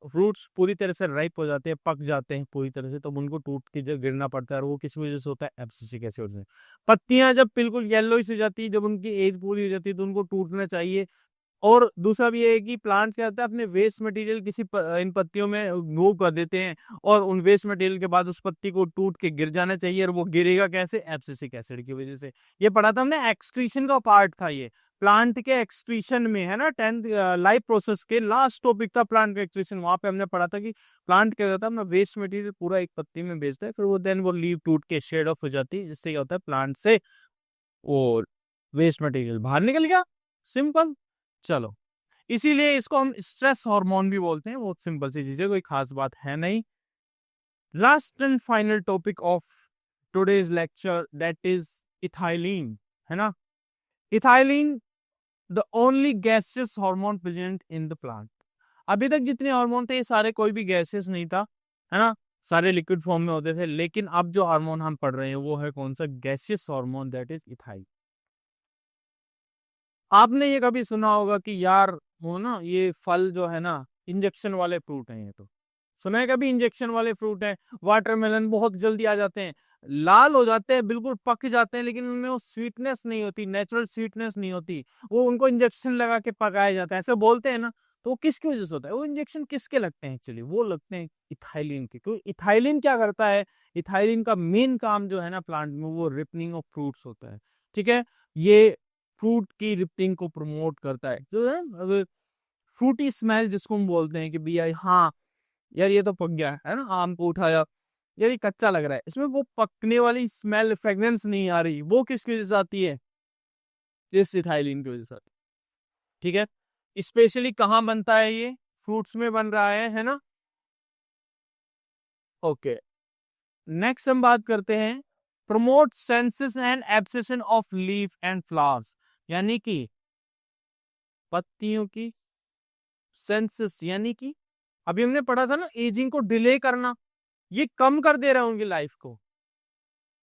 फ्रूट्स पूरी तरह से राइप हो जाते हैं, पक जाते हैं पूरी तरह से, तो उनको टूट के जब गिरना पड़ता है, और वो किस वजह से होता है, एब्सिसिक एसिड से। पत्तियां जब बिल्कुल येलोइश हो जाती है, जब उनकी एज पूरी हो जाती है, तो उनको टूटना चाहिए। और दूसरा भी ये है कि प्लांट्स क्या होता है, अपने वेस्ट मटेरियल इन पत्तियों में मूव कर देते हैं, और उन वेस्ट मटेरियल के बाद उस पत्ती को टूट के गिर जाना चाहिए, और वो गिरेगा कैसे, एब्सिसिक एसिड की वजह से। ये पढ़ा था हमने, एक्सक्रीशन का पार्ट था ये, प्लांट के एक्सक्रीशन में, है ना, 10th लाइफ प्रोसेस के लास्ट टॉपिक था प्लांट का एक्सक्रीशन। वहां पे हमने पढ़ा था कि प्लांट क्या करता है, अपना वेस्ट मटेरियल पूरा एक पत्ती में भेजता है, फिर वो देन वो लीव टूट के शेड ऑफ हो जाती है, जिससे क्या होता है, प्लांट से वो वेस्ट मटेरियल बाहर निकल गया, सिंपल। चलो, इसीलिए इसको हम स्ट्रेस हार्मोन भी बोलते हैं, बहुत सिंपल सी चीज है, कोई खास बात है नहीं। Last and final topic of today's lecture, that is ethylene, है ना। Ethylene the only gaseous hormone present in the plant. अभी तक जितने हार्मोन थे ये सारे कोई भी गैसियस नहीं था, है ना, सारे लिक्विड फॉर्म में होते थे। लेकिन अब जो हार्मोन हम पढ़ रहे हैं वो है कौन सा, gaseous hormone, that is ethyl. आपने ये कभी सुना होगा कि यार वो ना, ये फल जो है ना, इंजेक्शन वाले फ्रूट हैं, ये तो सुना है कभी, इंजेक्शन वाले फ्रूट हैं। वाटरमेलन बहुत जल्दी आ जाते हैं, लाल हो जाते हैं, बिल्कुल पक जाते हैं, लेकिन उनमें वो स्वीटनेस नहीं होती, नेचुरल स्वीटनेस नहीं होती, वो उनको इंजेक्शन लगा के पकाया जाता है, ऐसे बोलते हैं ना। तो वो किसकी वजह से होता है, वो इंजेक्शन किसके लगते हैं, एक्चुअली वो लगते हैं इथाइलिन के। क्योंकि इथाइलिन क्या करता है, इथाइलिन का मेन काम जो है ना प्लांट में, वो रिपनिंग ऑफ फ्रूट्स होता है, ठीक है। ये फ्रूट की रिपनिंग को प्रमोट करता है, जो है अगर फ्रूटी स्मेल जिसको हम बोलते हैं कि भैया हाँ यार ये तो पक गया है ना, आम को उठाया, यार ये कच्चा लग रहा है, इसमें वो पकने वाली स्मेल फ्रेग्रेंस नहीं आ रही, वो किसकी वजह से आती है, इस इथाइलिन की वजह से आती है, ठीक है। स्पेशली कहाँ बनता है ये, फ्रूट्स में बन रहा है ना। ओके, नेक्स्ट हम बात करते हैं, promote senses and abscission of leaf and flowers, यानी कि पत्तियों की सेंसेस, यानी कि अभी हमने पढ़ा था ना, एजिंग को डिले करना, ये कम कर दे रहा है उनकी लाइफ को,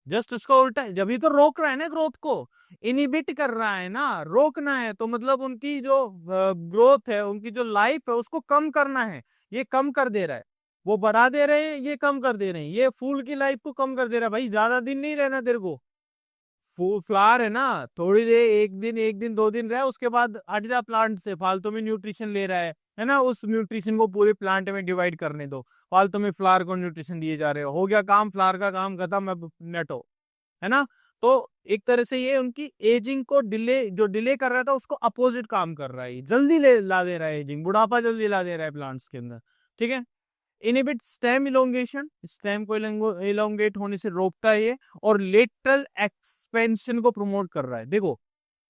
जस्ट उसका उल्टा है। जब ये तो रोक रहा है ना ग्रोथ को, इनिबिट कर रहा है ना, रोकना है, तो मतलब उनकी जो ग्रोथ है, उनकी जो लाइफ है उसको कम करना है, ये कम कर दे रहा है। वो बढ़ा दे रहे हैं, ये कम कर दे रहे हैं, ये फूल की लाइफ को कम कर दे रहा है, भाई ज्यादा दिन नहीं रहना तेरे को। फ्लावर है ना, थोड़ी देर, एक दिन 2 दिन रहे, उसके बाद हट जा प्लांट से, फालतू में न्यूट्रिशन ले रहा है ना, उस न्यूट्रिशन को पूरे प्लांट में डिवाइड करने दो, फालतू में फ्लावर को न्यूट्रिशन दिए जा रहे हो गया काम, फ्लावर का काम खत्म, अब नेटो, है ना। तो एक तरह से ये उनकी एजिंग को डिले कर रहा था, उसको अपोजिट काम कर रहा है, जल्दी ला दे रहा है, एजिंग, बुढ़ापा जल्दी ला दे रहा है प्लांट्स के अंदर, ठीक है। इनहिबिट स्टेम इलोंगेशन, स्टेम को इलोंगेट होने से रोकता है ये, और लेटरल एक्सपेंशन को प्रमोट कर रहा है। देखो,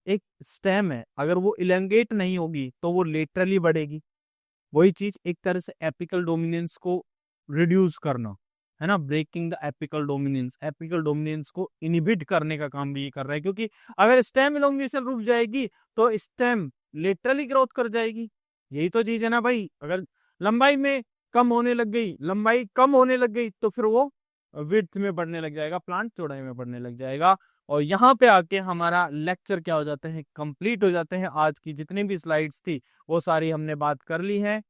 एक स्टेम है, अगर वो इलोंगेट नहीं होगी तो वो लेटरली बढ़ेगी, वही चीज एक तरह से एपिकल डोमिनेंस को रिड्यूस करना, है ना, ब्रेकिंग द एपिकल डोमिनेंस को इनहिबिट करने का काम भी ये कर रहा है। क्योंकि अगर स्टेम इलोंगेशन रुक जाएगी तो स्टेम लेटरली ग्रोथ कर जाएगी, यही तो चीज है ना भाई। अगर लंबाई कम होने लग गई तो फिर वो विड्थ में बढ़ने लग जाएगा, प्लांट चौड़ाई में बढ़ने लग जाएगा। और यहाँ पे आके हमारा लेक्चर क्या हो जाते हैं, कंप्लीट हो जाते हैं। आज की जितनी भी स्लाइड्स थी वो सारी हमने बात कर ली है।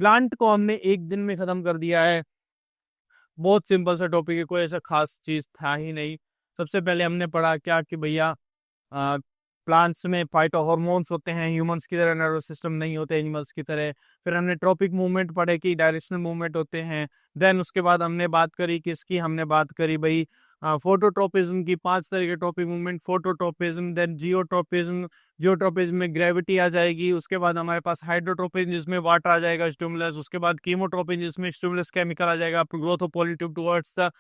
प्लांट को हमने एक दिन में खत्म कर दिया है। बहुत सिंपल सा टॉपिक है, कोई ऐसा खास चीज था ही नहीं। सबसे पहले हमने पढ़ा क्या कि भैया प्लांट्स में फाइटो हार्मोन्स होते हैं, ह्यूमंस की तरह नर्वस सिस्टम नहीं होते एनिमल्स की तरह। फिर हमने ट्रॉपिक मूवमेंट पढ़े कि डायरेक्शनल मूवमेंट होते हैं। देन उसके बाद हमने बात करी किसकी, हमने बात करी भाई फोटोट्रोपिज्म की। 5 तरह के tropic movement, phototropism, then geotropism. Geotropism में ग्रेविटी आ जाएगी। उसके बाद हमारे पास हाइड्रोट्रोपिज्म जिसमें वाटर आ जाएगा, स्टिमुलस। उसके बाद कीमोट्रोपिज्म जिसमें स्टिमुलस केमिकल आ जाएगा, growth of pollen tube towards the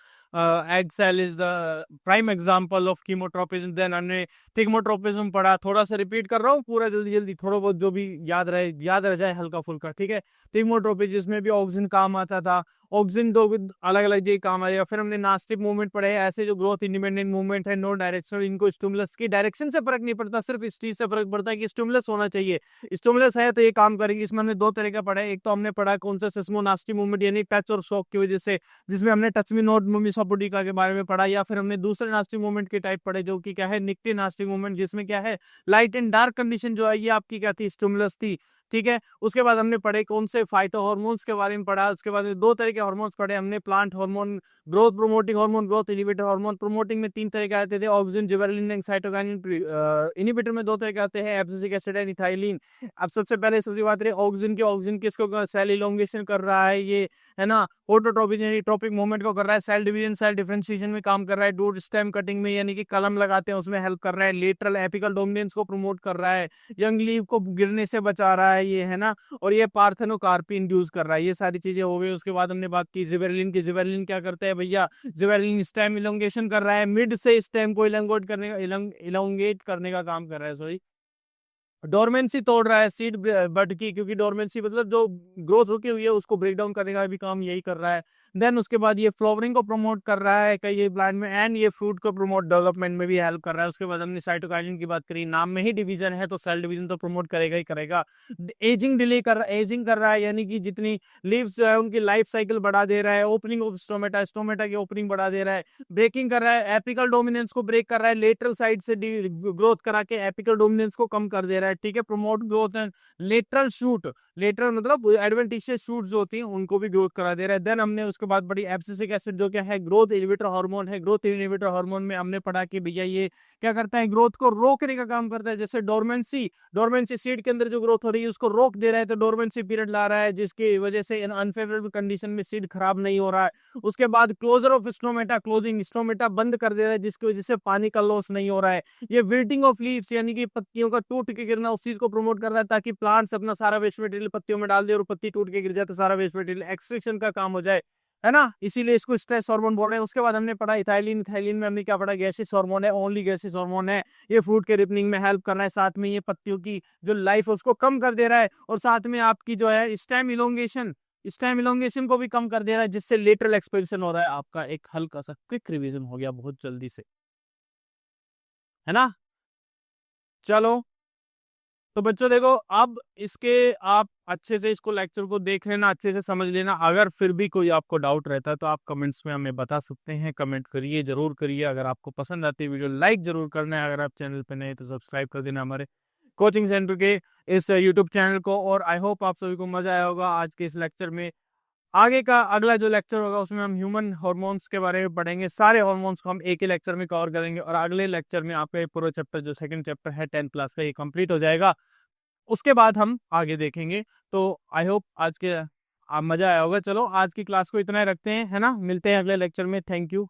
egg cell is the prime example of chemotropism. Then हमने थिग्मोट्रोपिज्म पढ़ा। थोड़ा सा रिपीट कर रहा हूँ पूरा जल्दी जल्दी, थोड़ा बहुत जो भी याद रहे, याद रह जाए हल्का फुल्का, ठीक है। थिग्मोट्रोपिज्म जिसमें भी ऑक्सीजन काम आता था, ऑक्सीजन दो अलग अलग जगह काम आएगा। फिर हमने नास्टिक मूवमेंट पढ़े, ऐसे जो ग्रोथ इंडिपेंडेंट मूवमेंट है, नो डायरेक्शनल, इनको स्टिमुलस की डायरेक्शन से फर्क नहीं पड़ता, सिर्फ इस चीज से फर्क पड़ता है कि स्टिमुलस होना चाहिए। स्टिमुलस है तो ये काम करेंगे। इसमें हमने 2 तरह का पढ़ा है। एक तो हमने पढ़ा कौन सा, सिस्मोनास्टिक मूवमेंट यानी टच और शॉक की वजह से, जिसमें हमने टच मी नोट मिसोपोडिका के बारे में पढ़ा। या फिर हमने दूसरे नास्टिक मूवमेंट के टाइप पढ़े जो कि क्या है, निक्टी नास्टिक मूवमेंट, जिसमें क्या है लाइट एंड डार्क कंडीशन जो है ये आपकी क्या थी, स्टिमुलस थी, ठीक है। उसके बाद हमने पढ़े कौन से, फाइटो हार्मोन्स के बारे में पढ़ा। उसके बाद 2 तरह के हार्मोन्स पढ़े हमने, plant hormone, growth promoting hormone, growth inhibitor hormone. Promoting में 3 तरह के आते थे, auxin, gibberellin and cytokinin. Inhibitor में 2 तरह के आते हैं, एब्सिसिक एसिड एंड इथाइलिन। अब सबसे पहले सबसे बात रही ऑक्सिन की। ऑक्सिन किसको, सेल इलोंगेशन कर रहा है ये, है ना। फोटोट्रोपिक यानी ट्रोपिक मूवमेंट को कर रहा है। सेल डिवीजन, सेल डिफरेंशिएशन में काम कर रहा है। डूट स्टेम कटिंग में यानी कि कलम लगाते हैं उसमें हेल्प कर रहा है। लेटरल एपिकल डोमिनेंस को प्रमोट कर रहा है। यंग लीव को गिरने से बचा रहा है ये, है ना। और ये पार्थेनोकार्पी इंड्यूस कर रहा है। ये सारी चीजें हो गई। उसके बाद हमने बात की जिबरेलिन की। जिबरेलिन क्या करता है भैया, जिबरेलिन स्टेम इलोंगेशन कर रहा है, मिड से स्टेम को इलोंगेट करने का काम कर रहा है, सॉरी। डोरमेंसी तोड़ रहा है सीड बड की, क्योंकि डोरमेंसी मतलब जो ग्रोथ रुकी हुई है उसको ब्रेक डाउन करने का भी काम यही कर रहा है। देन उसके बाद ये फ्लावरिंग को प्रमोट कर रहा है कई ये प्लांट में, एंड ये फ्रूट को प्रमोट डेवलपमेंट में भी हेल्प कर रहा है। उसके बाद हमने साइटोकाइनिन की बात करी। नाम में ही डिवीजन है तो सेल डिवीजन तो प्रमोट करेगा ही करेगा। एजिंग डिले कर एजिंग कर रहा है, यानी कि जितनी लीव्स जो है उनकी लाइफ साइकिल बढ़ा दे रहा है। ओपनिंग ऑफ स्टोमेटा, स्टोमेटा की ओपनिंग बढ़ा दे रहा है। ब्रेकिंग कर रहा है, एपिकल डोमिनेंस को ब्रेक कर रहा है। लेटरल साइड से ग्रोथ करा के एपिकल डोमिनेंस को कम कर दे रहा है, ठीक है। Promote growth and lateral shoot, lateral मतलब एडवेंटिशियस शूट जो होती हैं उनको भी ग्रोथ करा दे रहा है। देन हमने उसके बाद बड़ी एब्सिसिक एसिड जो क्या है, ग्रोथ इनहिबिटर हार्मोन है। ग्रोथ इनहिबिटर हार्मोन में हमने पढ़ा कि भैया ये क्या करता है, ग्रोथ को रोकने का काम करता है। जैसे डोरमेंसी, डोरमेंसी सीड के अंदर जो ग्रोथ हो रही है उसको रोक दे रहा है, तो डोरमेंसी पीरियड ला रहा है, जिसकी वजह से अनफेवरेबल कंडीशन में सीड खराब नहीं हो रहा है। उसके बाद closure of stomata, closing stomata बंद कर दे रहा है, जिसकी वजह से पानी का लॉस नहीं हो रहा है। ये विल्टिंग ऑफ लीव्स यानी कि पत्तियों का टूट के गिरना, उस चीज को प्रमोट कर रहा है ताकि प्लांट्स अपना सारा वेस्ट मटेरियल पत्तियों में डाल दे और पत्ती टूट के गिर जाए तो सारा वेस्ट मटेरियल एक्सट्रैक्शन का काम हो जाए, है ना। इसीलिए इसको स्ट्रेस हार्मोन बोल रहे हैं। उसके बाद हमने पढ़ा इथाइलिन। इथाइलिन में हमने क्या पढ़ा, गैसियस हार्मोन है, ओनली गैसियस हार्मोन है। ये फ्रूट के रिपनिंग में हेल्प कर रहा है, साथ में ये पत्तियों की जो लाइफ है उसको कम कर दे रहा है, और साथ में आपकी जो है स्टेम इलोंगेशन को भी कम कर दे रहा है, जिससे लेटरल एक्सपेंशन हो रहा है। आपका एक हल्का सा क्विक रिवीजन हो गया बहुत जल्दी से, है ना। चलो तो बच्चों देखो, अब इसके आप अच्छे से इसको लेक्चर को देख लेना, अच्छे से समझ लेना। अगर फिर भी कोई आपको डाउट रहता है तो आप कमेंट्स में हमें बता सकते हैं। कमेंट करिए, जरूर करिए। अगर आपको पसंद आती है वीडियो लाइक जरूर करना है। अगर आप चैनल पे नए तो सब्सक्राइब कर देना हमारे कोचिंग सेंटर के इस यूट्यूब चैनल को। और आई होप आप सभी को मजा आया होगा आज के इस लेक्चर में। आगे का अगला जो लेक्चर होगा उसमें हम ह्यूमन हार्मोन्स के बारे में पढ़ेंगे। सारे हार्मोन्स को हम एक ही लेक्चर में कवर करेंगे, और अगले लेक्चर में आपका पूरा चैप्टर जो सेकंड चैप्टर है 10 क्लास का ये कंप्लीट हो जाएगा। उसके बाद हम आगे देखेंगे। तो आई होप आज के आप मजा आया होगा। चलो आज की क्लास को इतना ही रखते हैं, है ना। मिलते हैं अगले लेक्चर में। Thank you.